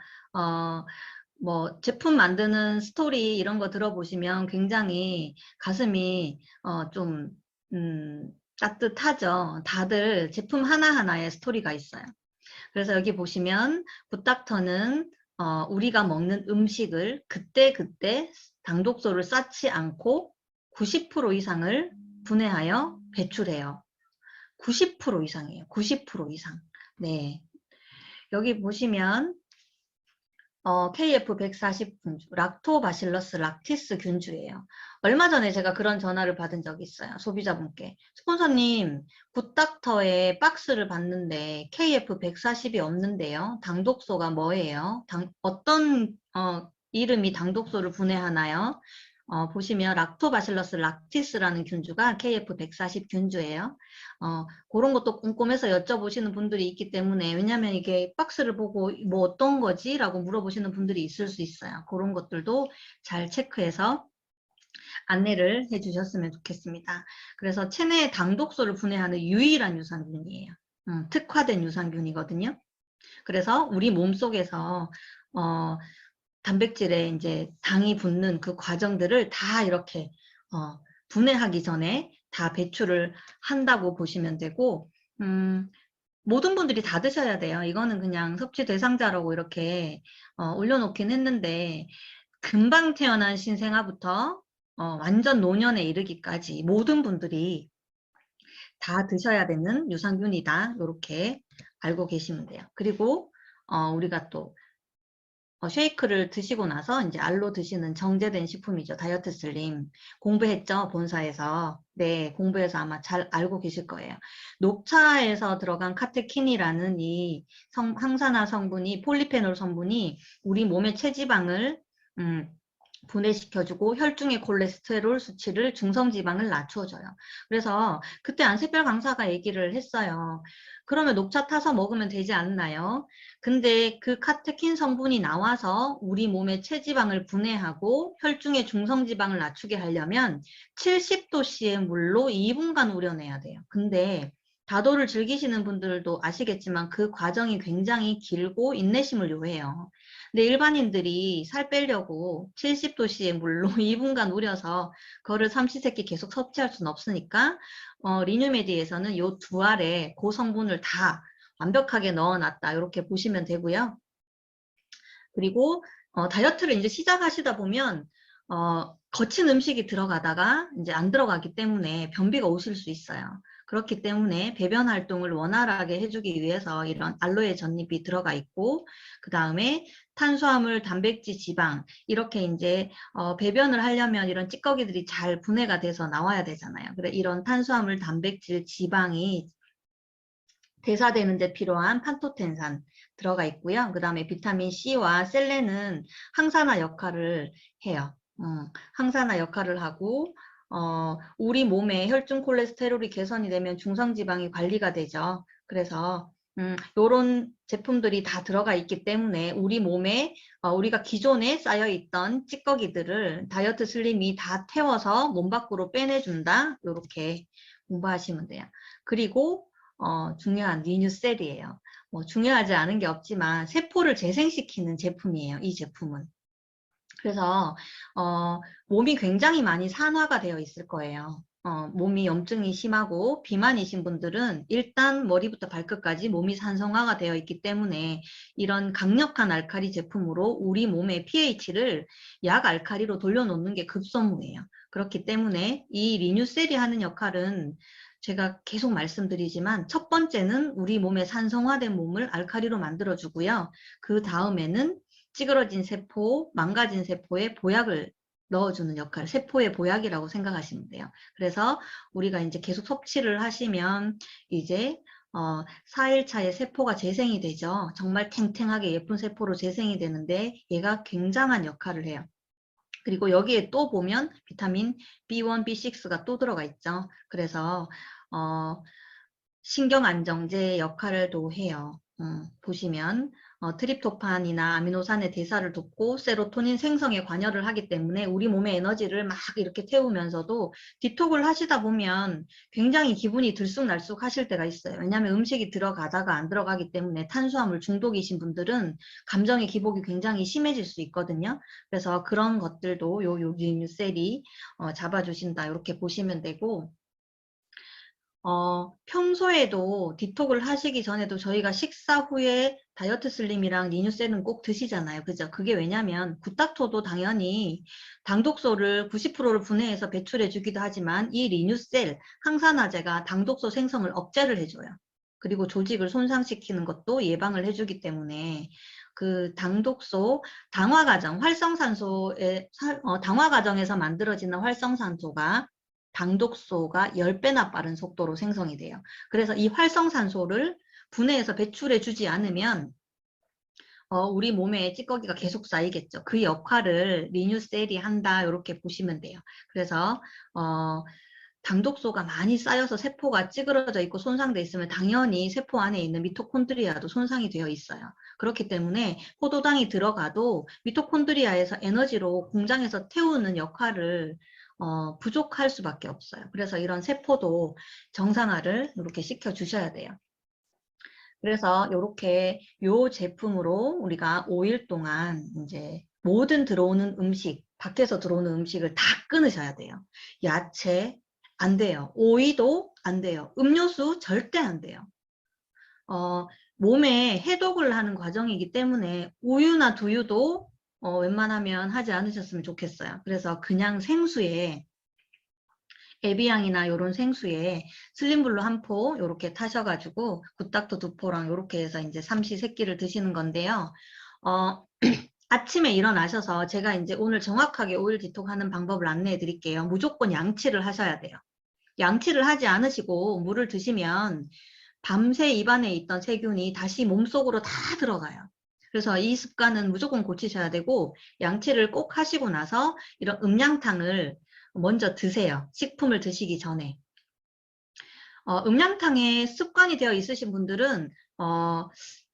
S1: 뭐 제품 만드는 스토리 이런 거 들어보시면 굉장히 가슴이 좀 따뜻하죠. 다들 제품 하나하나에 스토리가 있어요. 그래서 여기 보시면 굿닥터는 우리가 먹는 음식을 그때그때 당독소를 쌓지 않고 90% 이상을 분해하여 배출해요. 90% 이상이에요. 90% 이상. 네. 여기 보시면 KF140 균주, 락토바실러스 락티스 균주예요. 얼마 전에 제가 그런 전화를 받은 적이 있어요. 소비자분께. 스폰서님, 굿닥터에 박스를 봤는데 KF140이 없는데요. 당독소가 뭐예요? 어떤 이름이 당독소를 분해하나요? 보시면 락토바실러스 락티스라는 균주가 KF140 균주예요. 그런 것도 꼼꼼해서 여쭤보시는 분들이 있기 때문에, 왜냐하면 이게 박스를 보고 뭐 어떤 거지? 라고 물어보시는 분들이 있을 수 있어요. 그런 것들도 잘 체크해서 안내를 해주셨으면 좋겠습니다. 그래서 체내의 당독소를 분해하는 유일한 유산균이에요. 특화된 유산균이거든요. 그래서 우리 몸속에서 단백질에 이제 당이 붙는 그 과정들을 다 이렇게 분해하기 전에 다 배출을 한다고 보시면 되고, 모든 분들이 다 드셔야 돼요. 이거는 그냥 섭취 대상자라고 이렇게 올려놓긴 했는데, 금방 태어난 신생아부터 완전 노년에 이르기까지 모든 분들이 다 드셔야 되는 유산균이다. 이렇게 알고 계시면 돼요. 그리고 우리가 또 쉐이크를 드시고 나서 이제 알로 드시는 정제된 식품이죠. 다이어트 슬림. 공부했죠, 본사에서. 네, 공부해서 아마 잘 알고 계실 거예요. 녹차에서 들어간 카테킨이라는 이 항산화 성분이, 폴리페놀 성분이 우리 몸의 체지방을 분해시켜주고 혈중의 콜레스테롤 수치를, 중성지방을 낮춰줘요. 그래서 그때 안색별 강사가 얘기를 했어요. 그러면 녹차 타서 먹으면 되지 않나요? 근데 그 카테킨 성분이 나와서 우리 몸의 체지방을 분해하고 혈중의 중성지방을 낮추게 하려면 70도씨의 물로 2분간 우려내야 돼요. 근데 다도를 즐기시는 분들도 아시겠지만 그 과정이 굉장히 길고 인내심을 요해요. 근데 일반인들이 살 빼려고 70도씨의 물로 2분간 우려서 그거를 삼시세끼 계속 섭취할 수는 없으니까 리뉴메디에서는 요 두 알에 그 성분을 다 완벽하게 넣어놨다. 이렇게 보시면 되고요. 그리고 다이어트를 이제 시작하시다 보면 거친 음식이 들어가다가 이제 안 들어가기 때문에 변비가 오실 수 있어요. 그렇기 때문에 배변 활동을 원활하게 해주기 위해서 이런 알로에 전잎이 들어가 있고, 그 다음에 탄수화물, 단백질, 지방 이렇게 이제 배변을 하려면 이런 찌꺼기들이 잘 분해가 돼서 나와야 되잖아요. 그래 이런 탄수화물, 단백질, 지방이 대사되는 데 필요한 판토텐산 들어가 있고요. 그 다음에 비타민 C와 셀렌은 항산화 역할을 해요. 항산화 역할을 하고 우리 몸의 혈중 콜레스테롤이 개선이 되면 중성지방이 관리가 되죠. 그래서 요런 제품들이 다 들어가 있기 때문에 우리 몸에 우리가 기존에 쌓여있던 찌꺼기들을 다이어트 슬림이 다 태워서 몸 밖으로 빼내준다. 요렇게 공부하시면 돼요. 그리고 중요한 리뉴셀이에요. 뭐 중요하지 않은 게 없지만 세포를 재생시키는 제품이에요. 이 제품은. 그래서 몸이 굉장히 많이 산화가 되어 있을 거예요. 몸이 염증이 심하고 비만이신 분들은 일단 머리부터 발끝까지 몸이 산성화가 되어 있기 때문에 이런 강력한 알칼리 제품으로 우리 몸의 pH를 약 알칼리로 돌려놓는 게 급선무예요. 그렇기 때문에 이 리뉴셀이 하는 역할은 제가 계속 말씀드리지만 첫 번째는 우리 몸의 산성화된 몸을 알칼리로 만들어주고요. 그 다음에는 찌그러진 세포, 망가진 세포에 보약을 넣어주는 역할, 세포의 보약이라고 생각하시면 돼요. 그래서 우리가 이제 계속 섭취를 하시면 이제 4일차에 세포가 재생이 되죠. 정말 탱탱하게 예쁜 세포로 재생이 되는데 얘가 굉장한 역할을 해요. 그리고 여기에 또 보면 비타민 B1, B6가 또 들어가 있죠. 그래서 신경 안정제 역할을 또 해요. 보시면 트립토판이나 아미노산의 대사를 돕고 세로토닌 생성에 관여를 하기 때문에 우리 몸의 에너지를 막 이렇게 태우면서도 디톡을 하시다 보면 굉장히 기분이 들쑥날쑥 하실 때가 있어요. 왜냐하면 음식이 들어가다가 안 들어가기 때문에 탄수화물 중독이신 분들은 감정의 기복이 굉장히 심해질 수 있거든요. 그래서 그런 것들도 요 리뉴셀이 잡아주신다 이렇게 보시면 되고, 평소에도 디톡을 하시기 전에도 저희가 식사 후에 다이어트 슬림이랑 리뉴셀은 꼭 드시잖아요. 그죠? 그게 왜냐면 굿닥토도 당연히 당독소를 90%를 분해해서 배출해 주기도 하지만 이 리뉴셀 항산화제가 당독소 생성을 억제를 해줘요. 그리고 조직을 손상시키는 것도 예방을 해주기 때문에 그 당독소, 당화과정, 활성산소의 당화과정에서 만들어지는 활성산소가 당독소가 10배나 빠른 속도로 생성이 돼요. 그래서 이 활성산소를 분해해서 배출해 주지 않으면 우리 몸에 찌꺼기가 계속 쌓이겠죠. 그 역할을 리뉴셀이 한다 이렇게 보시면 돼요. 그래서 당독소가 많이 쌓여서 세포가 찌그러져 있고 손상돼 있으면 당연히 세포 안에 있는 미토콘드리아도 손상이 되어 있어요. 그렇기 때문에 포도당이 들어가도 미토콘드리아에서 에너지로 공장에서 태우는 역할을 부족할 수밖에 없어요. 그래서 이런 세포도 정상화를 이렇게 시켜 주셔야 돼요. 그래서 이렇게 요 제품으로 우리가 5일 동안 이제 모든 들어오는 음식, 밖에서 들어오는 음식을 다 끊으셔야 돼요. 야채 안 돼요. 오이도 안 돼요. 음료수 절대 안 돼요. 몸에 해독을 하는 과정이기 때문에 우유나 두유도 웬만하면 하지 않으셨으면 좋겠어요. 그래서 그냥 생수에 에비앙이나 요런 생수에 슬림블루 한 포 요렇게 타셔가지고 굿닥터 두 포랑 요렇게 해서 이제 삼시세끼를 드시는 건데요. 아침에 일어나셔서 제가 이제 오늘 정확하게 오일 디톡 하는 방법을 안내해 드릴게요. 무조건 양치를 하셔야 돼요. 양치를 하지 않으시고 물을 드시면 밤새 입안에 있던 세균이 다시 몸속으로 다 들어가요. 그래서 이 습관은 무조건 고치셔야 되고 양치를 꼭 하시고 나서 이런 음양탕을 먼저 드세요. 식품을 드시기 전에. 음양탕에 습관이 되어 있으신 분들은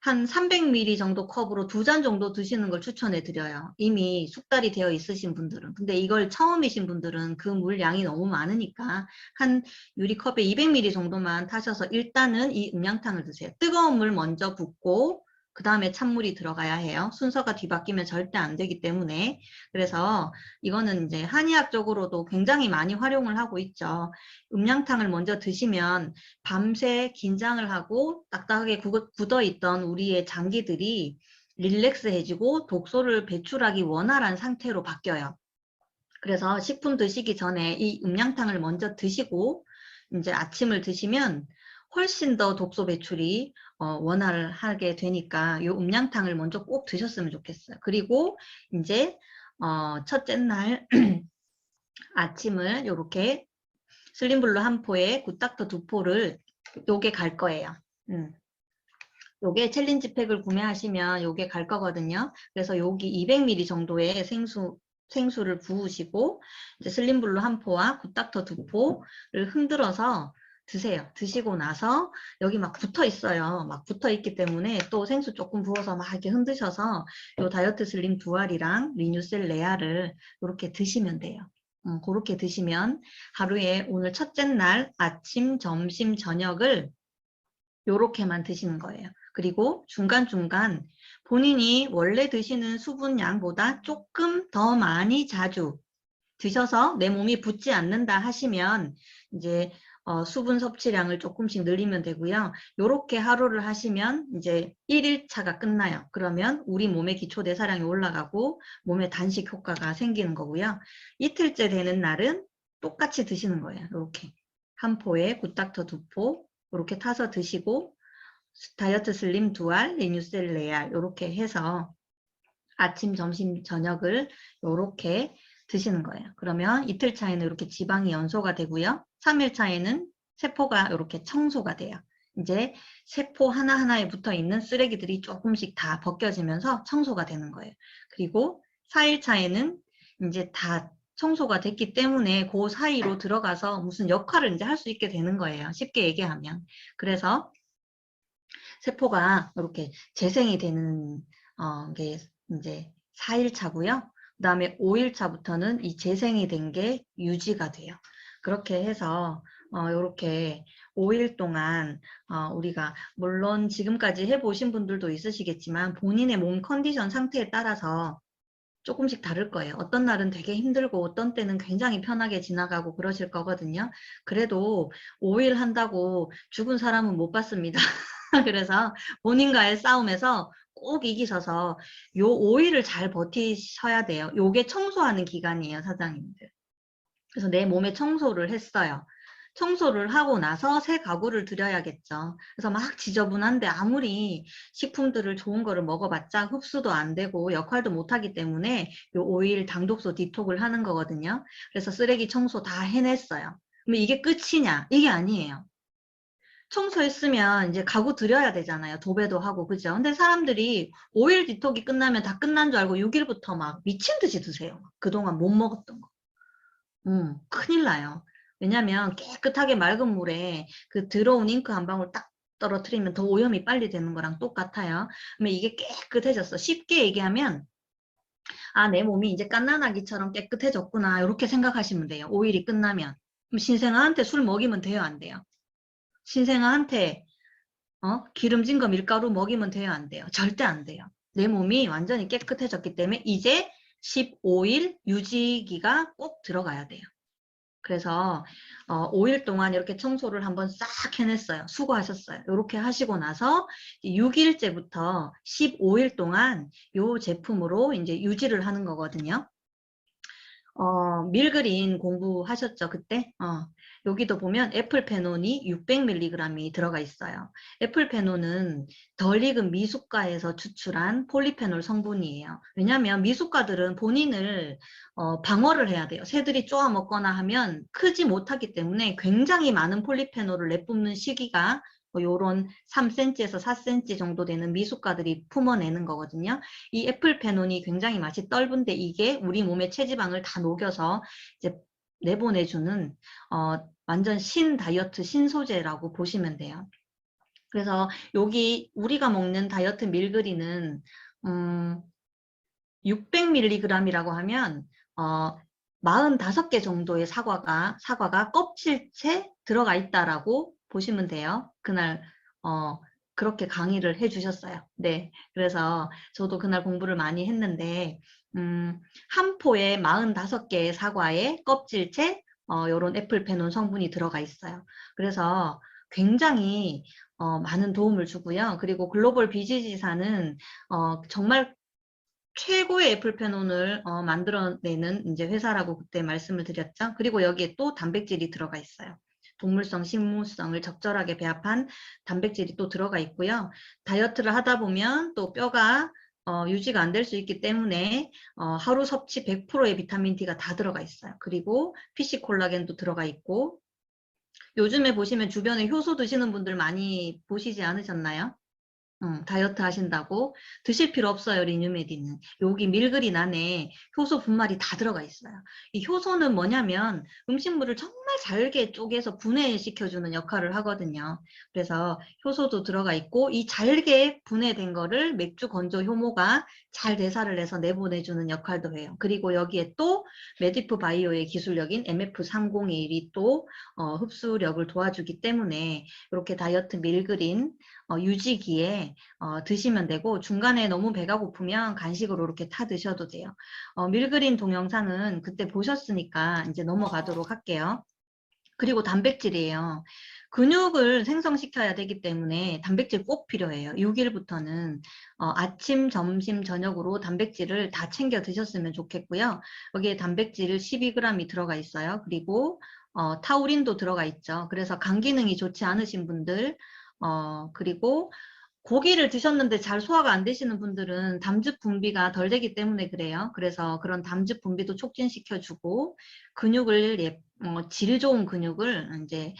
S1: 한 300ml 정도 컵으로 2잔 정도 드시는 걸 추천해 드려요. 이미 숙달이 되어 있으신 분들은. 근데 이걸 처음이신 분들은 그 물량이 너무 많으니까 한 유리컵에 200ml 정도만 타셔서 일단은 이 음양탕을 드세요. 뜨거운 물 먼저 붓고 그 다음에 찬물이 들어가야 해요. 순서가 뒤바뀌면 절대 안 되기 때문에. 그래서 이거는 이제 한의학적으로도 굉장히 많이 활용을 하고 있죠. 음양탕을 먼저 드시면 밤새 긴장을 하고 딱딱하게 굳어있던 우리의 장기들이 릴렉스해지고 독소를 배출하기 원활한 상태로 바뀌어요. 그래서 식품 드시기 전에 이 음양탕을 먼저 드시고 이제 아침을 드시면 훨씬 더 독소 배출이 원활하게 되니까 이 음양탕을 먼저 꼭 드셨으면 좋겠어요. 그리고 이제 첫째 날 아침을 이렇게 슬림블루 한 포에 굿닥터 2포를 요게 갈 거예요. 요게 챌린지 팩을 구매하시면 요게 갈 거거든요. 그래서 여기 200ml 정도의 생수를 부으시고 이제 슬림블루 한 포와 굿닥터 2포를 흔들어서 드세요. 드시고 나서 여기 막 붙어 있어요. 막 붙어 있기 때문에 또 생수 조금 부어서 막 이렇게 흔드셔서 요 다이어트 슬림 두알이랑 리뉴셀 레아를 이렇게 드시면 돼요. 그렇게 드시면 하루에 오늘 첫째 날 아침, 점심, 저녁을 요렇게만 드시는 거예요. 그리고 중간중간 본인이 원래 드시는 수분량보다 조금 더 많이 자주 드셔서 내 몸이 붓지 않는다 하시면 이제 수분 섭취량을 조금씩 늘리면 되고요. 요렇게 하루를 하시면 이제 1일차가 끝나요. 그러면 우리 몸의 기초대사량이 올라가고 몸에 단식 효과가 생기는 거고요. 이틀째 되는 날은 똑같이 드시는 거예요. 이렇게 한 포에 굿닥터 2포 이렇게 타서 드시고 다이어트 슬림 두알, 리뉴셀 레알 이렇게 해서 아침, 점심, 저녁을 이렇게 드시는 거예요. 그러면 이틀 차에는 이렇게 지방이 연소가 되고요. 3일 차에는 세포가 이렇게 청소가 돼요. 이제 세포 하나하나에 붙어 있는 쓰레기들이 조금씩 다 벗겨지면서 청소가 되는 거예요. 그리고 4일 차에는 이제 다 청소가 됐기 때문에 그 사이로 들어가서 무슨 역할을 이제 할 수 있게 되는 거예요. 쉽게 얘기하면. 그래서 세포가 이렇게 재생이 되는 게 이제 4일 차고요. 그 다음에 5일 차부터는 이 재생이 된 게 유지가 돼요. 그렇게 해서 이렇게 5일 동안 우리가 물론 지금까지 해보신 분들도 있으시겠지만 본인의 몸 컨디션 상태에 따라서 조금씩 다를 거예요. 어떤 날은 되게 힘들고 어떤 때는 굉장히 편하게 지나가고 그러실 거거든요. 그래도 5일 한다고 죽은 사람은 못 봤습니다. 그래서 본인과의 싸움에서 꼭 이기셔서 요 5일을 잘 버티셔야 돼요. 요게 청소하는 기간이에요, 사장님들. 그래서 내 몸에 청소를 했어요. 청소를 하고 나서 새 가구를 들여야겠죠. 그래서 막 지저분한데 아무리 식품들을 좋은 거를 먹어봤자 흡수도 안 되고 역할도 못하기 때문에 요 5일 당독소 디톡을 하는 거거든요. 그래서 쓰레기 청소 다 해냈어요. 그럼 이게 끝이냐? 이게 아니에요. 청소했으면 이제 가구 들여야 되잖아요. 도배도 하고, 그죠? 근데 사람들이 5일 디톡이 끝나면 다 끝난 줄 알고 6일부터 막 미친 듯이 드세요. 그동안 못 먹었던 거. 큰일 나요. 왜냐면 깨끗하게 맑은 물에 그 들어온 잉크 한 방울 딱 떨어뜨리면 더 오염이 빨리 되는 거랑 똑같아요. 그러면 이게 깨끗해졌어. 쉽게 얘기하면 아, 내 몸이 이제 갓난아기처럼 깨끗해졌구나. 이렇게 생각하시면 돼요. 5일이 끝나면. 그럼 신생아한테 술 먹이면 돼요, 안 돼요? 신생아한테 기름진 거 밀가루 먹이면 돼요, 안 돼요? 절대 안 돼요. 내 몸이 완전히 깨끗해졌기 때문에 이제 15일 유지기가 꼭 들어가야 돼요. 그래서 5일 동안 이렇게 청소를 한번 싹 해냈어요. 수고하셨어요. 이렇게 하시고 나서 6일째부터 15일 동안 이 제품으로 이제 유지를 하는 거거든요. 밀그린 공부하셨죠, 그때? 여기도 보면 애플페논이 600mg이 들어가 있어요. 애플페논은 덜 익은 미숫가에서 추출한 폴리페놀 성분이에요. 왜냐하면 미숫가들은 본인을 방어를 해야 돼요. 새들이 쪼아 먹거나 하면 크지 못하기 때문에 굉장히 많은 폴리페놀을 내뿜는 시기가 요런 3cm에서 4cm 정도 되는 미숫가들이 품어내는 거거든요. 이 애플페논이 굉장히 맛이 떫은데 이게 우리 몸의 체지방을 다 녹여서 이제 내보내주는 완전 신 다이어트 신소재라고 보시면 돼요. 그래서 여기 우리가 먹는 다이어트 밀그린은 600mg이라고 하면 45개 정도의 사과가 껍질째 들어가 있다라고 보시면 돼요. 그날 그렇게 강의를 해주셨어요. 네, 그래서 저도 그날 공부를 많이 했는데 한 포에 45개의 사과에 껍질째 요런 애플페논 성분이 들어가 있어요. 그래서 굉장히 많은 도움을 주고요. 그리고 글로벌 비지지사는 정말 최고의 애플페논을 만들어내는 이제 회사라고 그때 말씀을 드렸죠. 그리고 여기에 또 단백질이 들어가 있어요. 동물성, 식물성을 적절하게 배합한 단백질이 또 들어가 있고요. 다이어트를 하다 보면 또 뼈가 유지가 안 될 수 있기 때문에 하루 섭취 100%의 비타민 D가 다 들어가 있어요. 그리고 PC 콜라겐도 들어가 있고 요즘에 보시면 주변에 효소 드시는 분들 많이 보시지 않으셨나요? 다이어트 하신다고 드실 필요 없어요. 리뉴메디는 여기 밀그린 안에 효소 분말이 다 들어가 있어요. 이 효소는 뭐냐면 음식물을 정말 잘게 쪼개서 분해시켜주는 역할을 하거든요. 그래서 효소도 들어가 있고 이 잘게 분해된 거를 맥주 건조 효모가 잘 대사를 해서 내보내주는 역할도 해요. 그리고 여기에 또 메디프 바이오의 기술력인 MF301이 또 흡수력을 도와주기 때문에 이렇게 다이어트 밀그린 유지기에 드시면 되고 중간에 너무 배가 고프면 간식으로 이렇게 타 드셔도 돼요. 밀그린 동영상은 그때 보셨으니까 이제 넘어가도록 할게요. 그리고 단백질이에요. 근육을 생성시켜야 되기 때문에 단백질 꼭 필요해요. 6일부터는 아침, 점심, 저녁으로 단백질을 다 챙겨 드셨으면 좋겠고요. 여기에 단백질 12g이 들어가 있어요. 그리고 타우린도 들어가 있죠. 그래서 간 기능이 좋지 않으신 분들 그리고 고기를 드셨는데 잘 소화가 안 되시는 분들은 담즙 분비가 덜 되기 때문에 그래요. 그래서 그런 담즙 분비도 촉진시켜주고 근육을 질 좋은 근육을 이제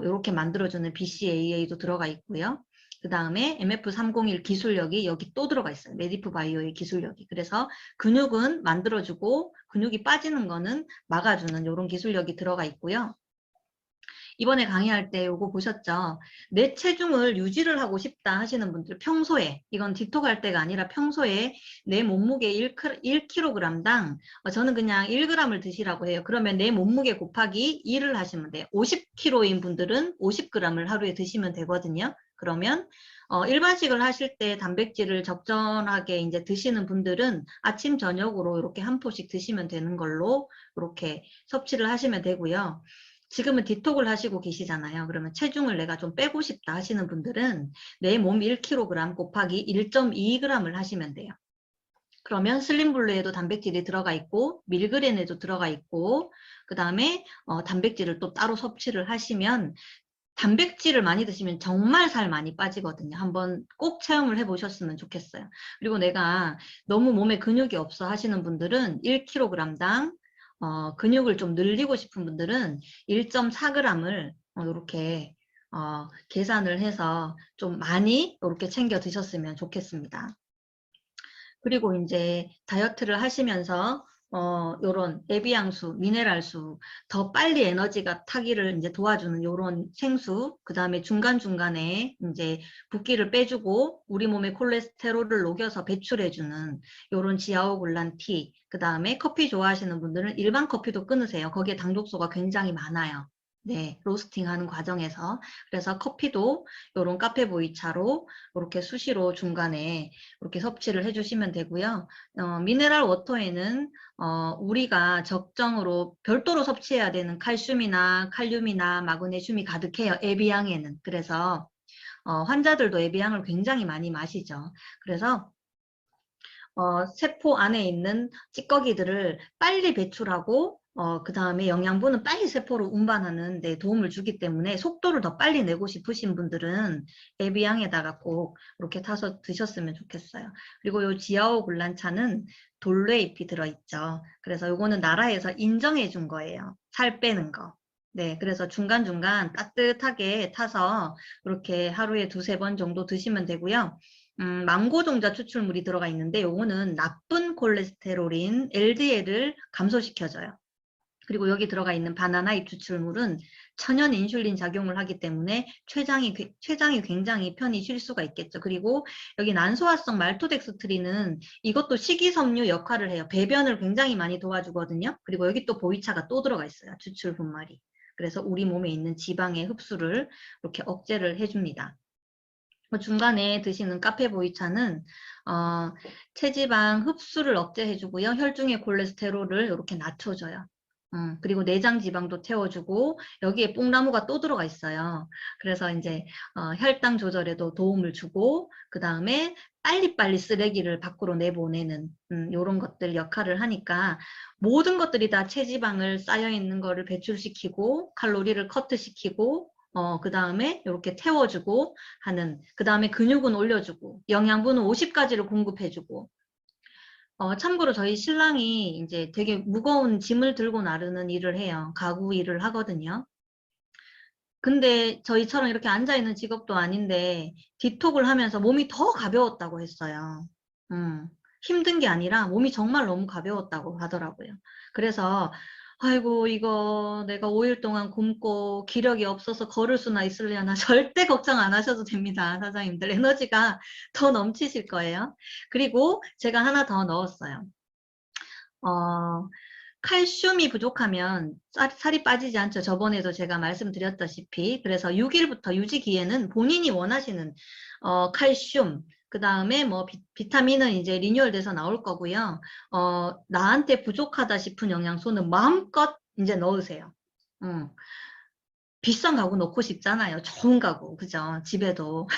S1: 이렇게 만들어주는 BCAA도 들어가 있고요. 그 다음에 MF301 기술력이 여기 또 들어가 있어요. 메디프 바이오의 기술력이. 그래서 근육은 만들어주고 근육이 빠지는 거는 막아주는 이런 기술력이 들어가 있고요. 이번에 강의할 때 요거 보셨죠? 내 체중을 유지를 하고 싶다 하시는 분들 평소에 이건 디톡 할 때가 아니라 평소에 내 몸무게 1kg당 저는 그냥 1g을 드시라고 해요. 그러면 내 몸무게 곱하기 2를 하시면 돼요. 50kg인 분들은 50g을 하루에 드시면 되거든요. 그러면 일반식을 하실 때 단백질을 적절하게 이제 드시는 분들은 아침 저녁으로 이렇게 한 포씩 드시면 되는 걸로 이렇게 섭취를 하시면 되고요. 지금은 디톡을 하시고 계시잖아요. 그러면 체중을 내가 좀 빼고 싶다 하시는 분들은 내 몸 1kg 곱하기 1.2g을 하시면 돼요. 그러면 슬림블루에도 단백질이 들어가 있고 밀그린에도 들어가 있고 그 다음에 단백질을 또 따로 섭취를 하시면 단백질을 많이 드시면 정말 살 많이 빠지거든요. 한번 꼭 체험을 해보셨으면 좋겠어요. 그리고 내가 너무 몸에 근육이 없어 하시는 분들은 1kg당 근육을 좀 늘리고 싶은 분들은 1.4g을 이렇게 계산을 해서 좀 많이 이렇게 챙겨 드셨으면 좋겠습니다. 그리고 이제 다이어트를 하시면서 요런 에비앙수, 미네랄수, 더 빨리 에너지가 타기를 이제 도와주는 요런 생수, 그 다음에 중간중간에 이제 붓기를 빼주고 우리 몸의 콜레스테롤을 녹여서 배출해주는 요런 지아오글란티, 그 다음에 커피 좋아하시는 분들은 일반 커피도 끊으세요. 거기에 당독소가 굉장히 많아요. 네, 로스팅 하는 과정에서. 그래서 커피도 요런 카페보이차로 이렇게 수시로 중간에 이렇게 섭취를 해주시면 되고요. 미네랄 워터에는 우리가 적정으로 별도로 섭취해야 되는 칼슘이나 칼륨이나 마그네슘이 가득해요. 에비앙에는. 그래서 환자들도 에비앙을 굉장히 많이 마시죠. 그래서 세포 안에 있는 찌꺼기들을 빨리 배출하고 그 다음에 영양분은 빨리 세포로 운반하는 데 도움을 주기 때문에 속도를 더 빨리 내고 싶으신 분들은 에비앙에다가 꼭 이렇게 타서 드셨으면 좋겠어요. 그리고 요 지아오 굴란차는 돌레잎이 들어있죠. 그래서 요거는 나라에서 인정해 준 거예요. 살 빼는 거. 네, 그래서 중간중간 따뜻하게 타서 이렇게 하루에 2~3번 정도 드시면 되고요. 망고 종자 추출물이 들어가 있는데 요거는 나쁜 콜레스테롤인 LDL을 감소시켜줘요. 그리고 여기 들어가 있는 바나나 잎 추출물은 천연 인슐린 작용을 하기 때문에 췌장이 굉장히 편히 쉴 수가 있겠죠. 그리고 여기 난소화성 말토덱스트린은 이것도 식이섬유 역할을 해요. 배변을 굉장히 많이 도와주거든요. 그리고 여기 또 보이차가 또 들어가 있어요. 추출 분말이. 그래서 우리 몸에 있는 지방의 흡수를 이렇게 억제를 해줍니다. 중간에 드시는 카페 보이차는 체지방 흡수를 억제해주고요. 혈중의 콜레스테롤을 이렇게 낮춰줘요. 그리고 내장 지방도 태워주고 여기에 뽕나무가 또 들어가 있어요. 그래서 이제 혈당 조절에도 도움을 주고 그 다음에 빨리빨리 쓰레기를 밖으로 내보내는 이런 것들 역할을 하니까 모든 것들이 다 체지방을 쌓여있는 거를 배출시키고 칼로리를 커트시키고 그 다음에 이렇게 태워주고 하는, 그 다음에 근육은 올려주고 영양분은 50가지를 공급해주고. 참고로 저희 신랑이 이제 되게 무거운 짐을 들고 나르는 일을 해요. 가구 일을 하거든요. 근데 저희처럼 이렇게 앉아있는 직업도 아닌데 디톡을 하면서 몸이 더 가벼웠다고 했어요. 힘든 게 아니라 몸이 정말 너무 가벼웠다고 하더라고요. 그래서 아이고 이거 내가 5일 동안 굶고 기력이 없어서 걸을 수나 있으려나 절대 걱정 안 하셔도 됩니다. 사장님들 에너지가 더 넘치실 거예요. 그리고 제가 하나 더 넣었어요. 칼슘이 부족하면 살이 빠지지 않죠. 저번에도 제가 말씀드렸다시피. 그래서 6일부터 유지기에는 본인이 원하시는 칼슘, 그 다음에 뭐 비타민은 이제 리뉴얼 돼서 나올 거고요. 나한테 부족하다 싶은 영양소는 마음껏 이제 넣으세요. 비싼 가구 넣고 싶잖아요. 좋은 가구, 그죠? 집에도.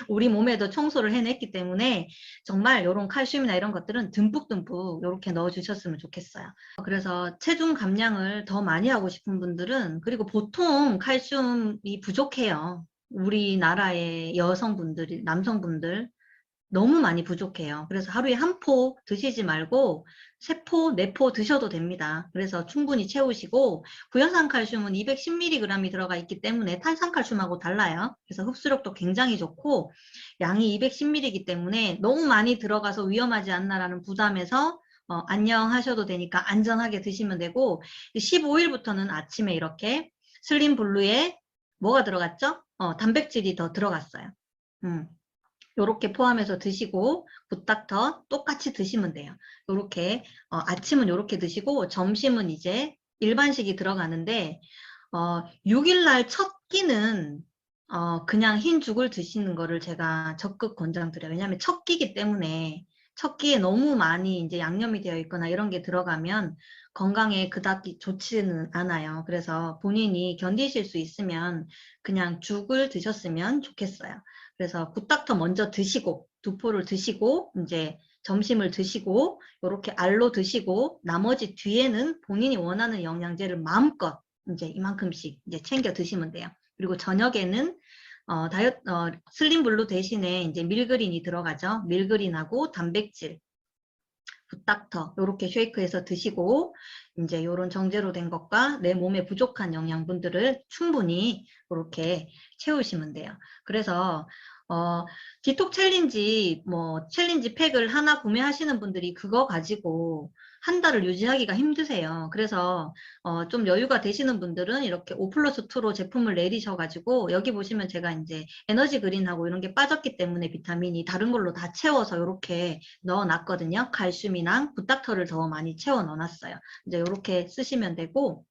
S1: 우리 몸에도 청소를 해냈기 때문에 정말 이런 칼슘이나 이런 것들은 듬뿍듬뿍 이렇게 넣어주셨으면 좋겠어요. 그래서 체중 감량을 더 많이 하고 싶은 분들은, 그리고 보통 칼슘이 부족해요. 우리나라의 여성분들, 남성분들 너무 많이 부족해요. 그래서 하루에 한 포 드시지 말고 3포, 4포 드셔도 됩니다. 그래서 충분히 채우시고, 구연산 칼슘은 210mg이 들어가 있기 때문에 탄산칼슘하고 달라요. 그래서 흡수력도 굉장히 좋고 양이 210mg이기 때문에 너무 많이 들어가서 위험하지 않나라는 부담에서 안녕 하셔도 되니까 안전하게 드시면 되고, 15일부터는 아침에 이렇게 슬림 블루에 뭐가 들어갔죠? 단백질이 더 들어갔어요. 요렇게 포함해서 드시고 굿닥터 똑같이 드시면 돼요. 요렇게 아침은 요렇게 드시고 점심은 이제 일반식이 들어가는데 6일날 첫 끼는 그냥 흰 죽을 드시는 거를 제가 적극 권장드려요. 왜냐하면 첫 끼기 때문에 첫 끼에 너무 많이 이제 양념이 되어 있거나 이런 게 들어가면 건강에 그닥 좋지는 않아요. 그래서 본인이 견디실 수 있으면 그냥 죽을 드셨으면 좋겠어요. 그래서 굿닥터 먼저 드시고 2포를 드시고 이제 점심을 드시고 이렇게 알로 드시고 나머지 뒤에는 본인이 원하는 영양제를 마음껏 이제 이만큼씩 이제 챙겨 드시면 돼요. 그리고 저녁에는 슬림 블루 대신에 이제 밀그린이 들어가죠. 밀그린하고 단백질, 굿닥터 이렇게 쉐이크해서 드시고 이제 이런 정제로 된 것과 내 몸에 부족한 영양분들을 충분히 이렇게 채우시면 돼요. 그래서 디톡 챌린지 챌린지 팩을 하나 구매하시는 분들이 그거 가지고 한 달을 유지하기가 힘드세요. 그래서 좀 여유가 되시는 분들은 이렇게 5+2로 제품을 내리셔가지고 여기 보시면 제가 이제 에너지 그린하고 이런 게 빠졌기 때문에 비타민이 다른 걸로 다 채워서 이렇게 넣어놨거든요. 칼슘이랑 굿닥터를 더 많이 채워 넣어놨어요. 이제 이렇게 쓰시면 되고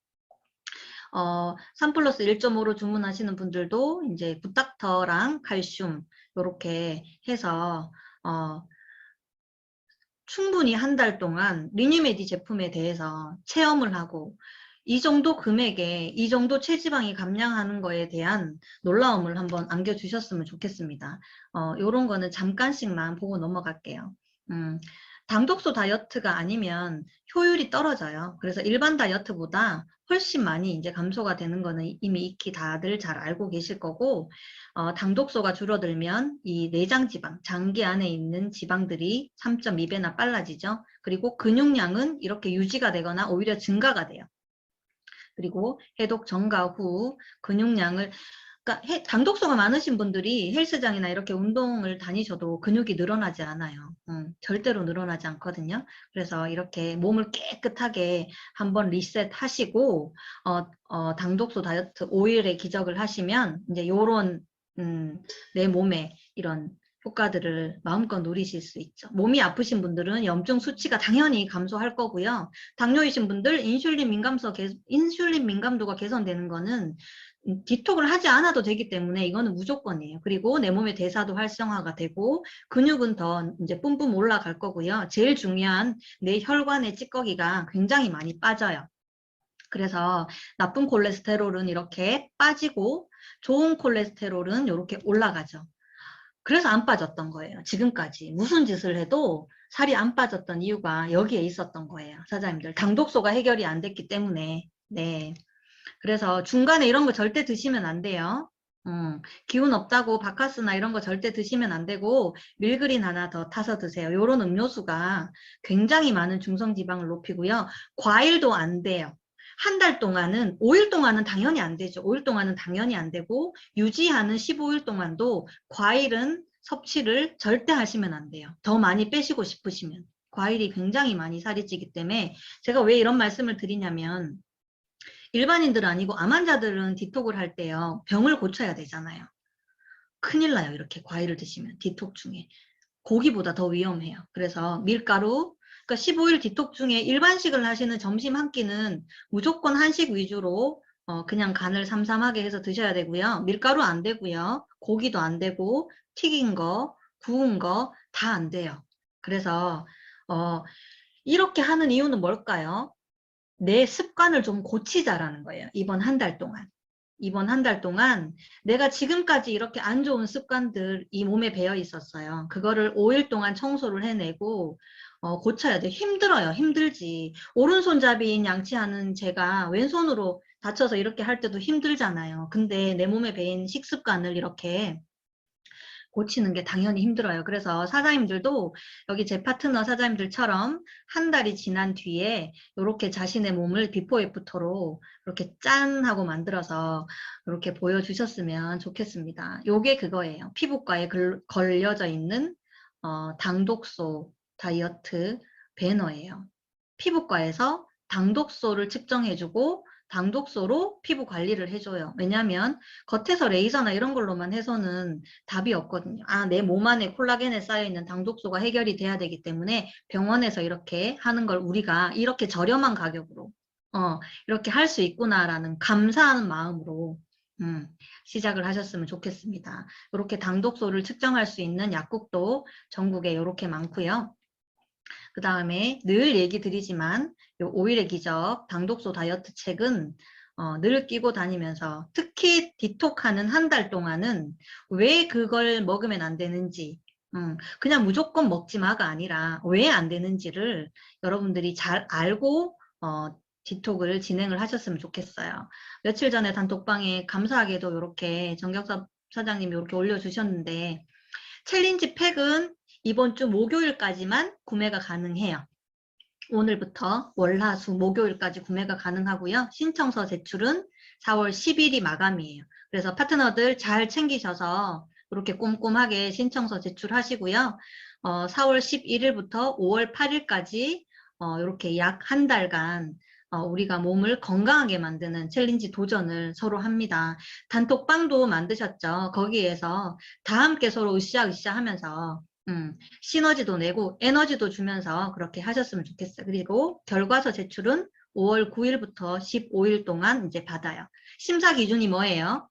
S1: 3+1.5로 주문하시는 분들도 이제 굿닥터랑 칼슘 이렇게 해서 충분히 한 달 동안 리뉴메디 제품에 대해서 체험을 하고 이 정도 금액에 이 정도 체지방이 감량하는 거에 대한 놀라움을 한번 안겨주셨으면 좋겠습니다. 이런 거는 잠깐씩만 보고 넘어갈게요. 당독소 다이어트가 아니면 효율이 떨어져요. 그래서 일반 다이어트보다 훨씬 많이 이제 감소가 되는 거는 이미 익히 다들 잘 알고 계실 거고, 당독소가 줄어들면 이 내장 지방, 장기 안에 있는 지방들이 3.2배나 빨라지죠. 그리고 근육량은 이렇게 유지가 되거나 오히려 증가가 돼요. 그리고 해독 전과 후 근육량을 그러니까 당독소가 많으신 분들이 헬스장이나 이렇게 운동을 다니셔도 근육이 늘어나지 않아요. 절대로 늘어나지 않거든요. 그래서 이렇게 몸을 깨끗하게 한번 리셋하시고 당독소 다이어트 오일의 기적을 하시면 이제 요런 내 몸에 이런 효과들을 마음껏 누리실 수 있죠. 몸이 아프신 분들은 염증 수치가 당연히 감소할 거고요. 당뇨이신 분들 인슐린 민감도가 개선되는 거는 디톡을 하지 않아도 되기 때문에 이거는 무조건이에요. 그리고 내 몸의 대사도 활성화가 되고 근육은 더 이제 뿜뿜 올라갈 거고요. 제일 중요한 내 혈관의 찌꺼기가 굉장히 많이 빠져요. 그래서 나쁜 콜레스테롤은 이렇게 빠지고 좋은 콜레스테롤은 이렇게 올라가죠. 그래서 안 빠졌던 거예요. 지금까지 무슨 짓을 해도 살이 안 빠졌던 이유가 여기에 있었던 거예요. 사장님들 당독소가 해결이 안 됐기 때문에. 네. 그래서 중간에 이런 거 절대 드시면 안 돼요. 기운 없다고 바카스나 이런 거 절대 드시면 안 되고 밀그린 하나 더 타서 드세요. 이런 음료수가 굉장히 많은 중성지방을 높이고요. 과일도 안 돼요. 한 달 동안은 5일 동안은 당연히 안 되죠. 5일 동안은 당연히 안 되고 유지하는 15일 동안도 과일은 섭취를 절대 하시면 안 돼요. 더 많이 빼시고 싶으시면. 과일이 굉장히 많이 살이 찌기 때문에 제가 왜 이런 말씀을 드리냐면 일반인들 아니고 암 환자들은 디톡을 할 때요. 병을 고쳐야 되잖아요. 큰일 나요. 이렇게 과일을 드시면 디톡 중에. 고기보다 더 위험해요. 그래서 밀가루, 그러니까 15일 디톡 중에 일반식을 하시는 점심 한 끼는 무조건 한식 위주로 그냥 간을 삼삼하게 해서 드셔야 되고요. 밀가루 안 되고요. 고기도 안 되고 튀긴 거, 구운 거 다 안 돼요. 그래서 이렇게 하는 이유는 뭘까요? 내 습관을 좀 고치자라는 거예요. 이번 한 달 동안. 이번 한 달 동안 내가 지금까지 이렇게 안 좋은 습관들 이 몸에 배어 있었어요. 그거를 5일 동안 청소를 해내고 고쳐야 돼. 힘들어요. 힘들지. 오른손잡이인 양치하는 제가 왼손으로 다쳐서 이렇게 할 때도 힘들잖아요. 근데 내 몸에 배인 식습관을 이렇게 고치는 게 당연히 힘들어요. 그래서 사장님들도 여기 제 파트너 사장님들처럼 한 달이 지난 뒤에 이렇게 자신의 몸을 비포 애프터로 이렇게 짠 하고 만들어서 이렇게 보여주셨으면 좋겠습니다. 요게 그거예요. 피부과에 걸려져 있는 당독소 다이어트 배너예요. 피부과에서 당독소를 측정해주고 당독소로 피부 관리를 해줘요. 왜냐하면 겉에서 레이저나 이런 걸로만 해서는 답이 없거든요. 아, 내 몸 안에 콜라겐에 쌓여있는 당독소가 해결이 돼야 되기 때문에 병원에서 이렇게 하는 걸 우리가 이렇게 저렴한 가격으로 이렇게 할 수 있구나라는 감사하는 마음으로 시작을 하셨으면 좋겠습니다. 이렇게 당독소를 측정할 수 있는 약국도 전국에 이렇게 많고요. 그 다음에 늘 얘기 드리지만 요 오일의 기적 당독소 다이어트 책은 늘 끼고 다니면서 특히 디톡하는 한 달 동안은 왜 그걸 먹으면 안 되는지 그냥 무조건 먹지 마가 아니라 왜 안 되는지를 여러분들이 잘 알고 디톡을 진행을 하셨으면 좋겠어요. 며칠 전에 단톡방에 감사하게도 이렇게 정경섭 사장님이 이렇게 올려주셨는데 챌린지 팩은 이번 주 목요일까지만 구매가 가능해요. 오늘부터 월, 화, 수, 목요일까지 구매가 가능하고요. 신청서 제출은 4월 10일이 마감이에요. 그래서 파트너들 잘 챙기셔서 이렇게 꼼꼼하게 신청서 제출하시고요. 4월 11일부터 5월 8일까지 이렇게 약 한 달간 우리가 몸을 건강하게 만드는 챌린지 도전을 서로 합니다. 단톡방도 만드셨죠. 거기에서 다 함께 서로 으쌰으쌰 하면서 시너지도 내고 에너지도 주면서 그렇게 하셨으면 좋겠어요. 그리고 결과서 제출은 5월 9일부터 15일 동안 이제 받아요. 심사 기준이 뭐예요?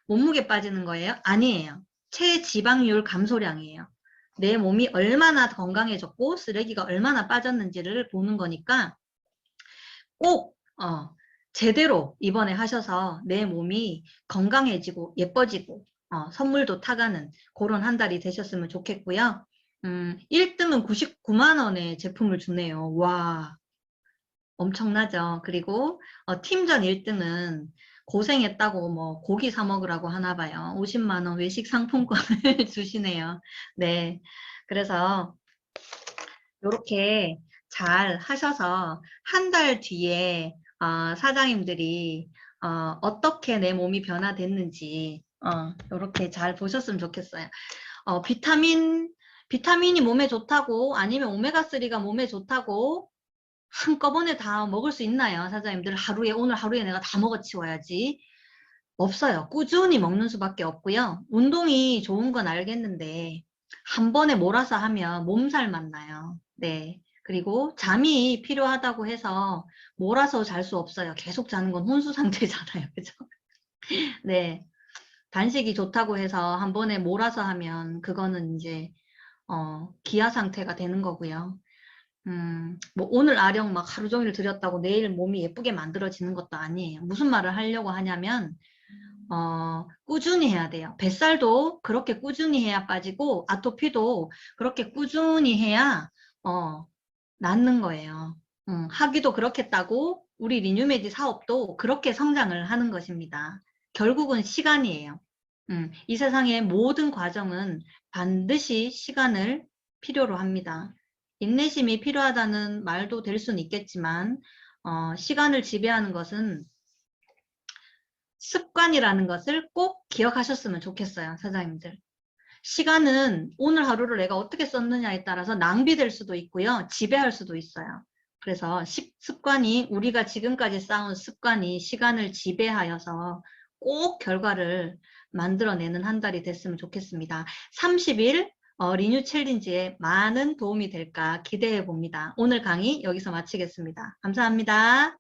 S1: 몸무게 빠지는 거예요? 아니에요. 체지방률 감소량이에요. 내 몸이 얼마나 건강해졌고 쓰레기가 얼마나 빠졌는지를 보는 거니까 꼭 제대로 이번에 하셔서 내 몸이 건강해지고 예뻐지고 선물도 타가는 그런 한 달이 되셨으면 좋겠고요. 1등은 99만 원의 제품을 주네요. 와, 엄청나죠. 그리고 팀전 1등은 고생했다고 뭐 고기 사 먹으라고 하나 봐요. 50만 원 외식 상품권을 주시네요. 네, 그래서 이렇게 잘 하셔서 한 달 뒤에 사장님들이 어떻게 내 몸이 변화됐는지 이렇게 잘 보셨으면 좋겠어요. 비타민이 몸에 좋다고 아니면 오메가3가 몸에 좋다고 한꺼번에 다 먹을 수 있나요? 사장님들 오늘 하루에 내가 다 먹어치워야지. 없어요. 꾸준히 먹는 수밖에 없고요. 운동이 좋은 건 알겠는데 한 번에 몰아서 하면 몸살만 나요. 네. 그리고 잠이 필요하다고 해서 몰아서 잘 수 없어요. 계속 자는 건 혼수 상태잖아요. 그죠? 네. 단식이 좋다고 해서 한 번에 몰아서 하면 그거는 이제 기아 상태가 되는 거고요. 뭐 오늘 아령 막 하루 종일 들였다고 내일 몸이 예쁘게 만들어지는 것도 아니에요. 무슨 말을 하려고 하냐면 꾸준히 해야 돼요. 뱃살도 그렇게 꾸준히 해야 빠지고 아토피도 그렇게 꾸준히 해야 낫는 거예요. 하기도 그렇겠다고 우리 리뉴메디 사업도 그렇게 성장을 하는 것입니다. 결국은 시간이에요. 이 세상의 모든 과정은 반드시 시간을 필요로 합니다. 인내심이 필요하다는 말도 될 수는 있겠지만 시간을 지배하는 것은 습관이라는 것을 꼭 기억하셨으면 좋겠어요, 사장님들. 시간은 오늘 하루를 내가 어떻게 썼느냐에 따라서 낭비될 수도 있고요, 지배할 수도 있어요. 그래서 습관이 우리가 지금까지 쌓은 습관이 시간을 지배하여서 꼭 결과를 만들어내는 한 달이 됐으면 좋겠습니다. 30일 리뉴 챌린지에 많은 도움이 될까 기대해 봅니다. 오늘 강의 여기서 마치겠습니다. 감사합니다.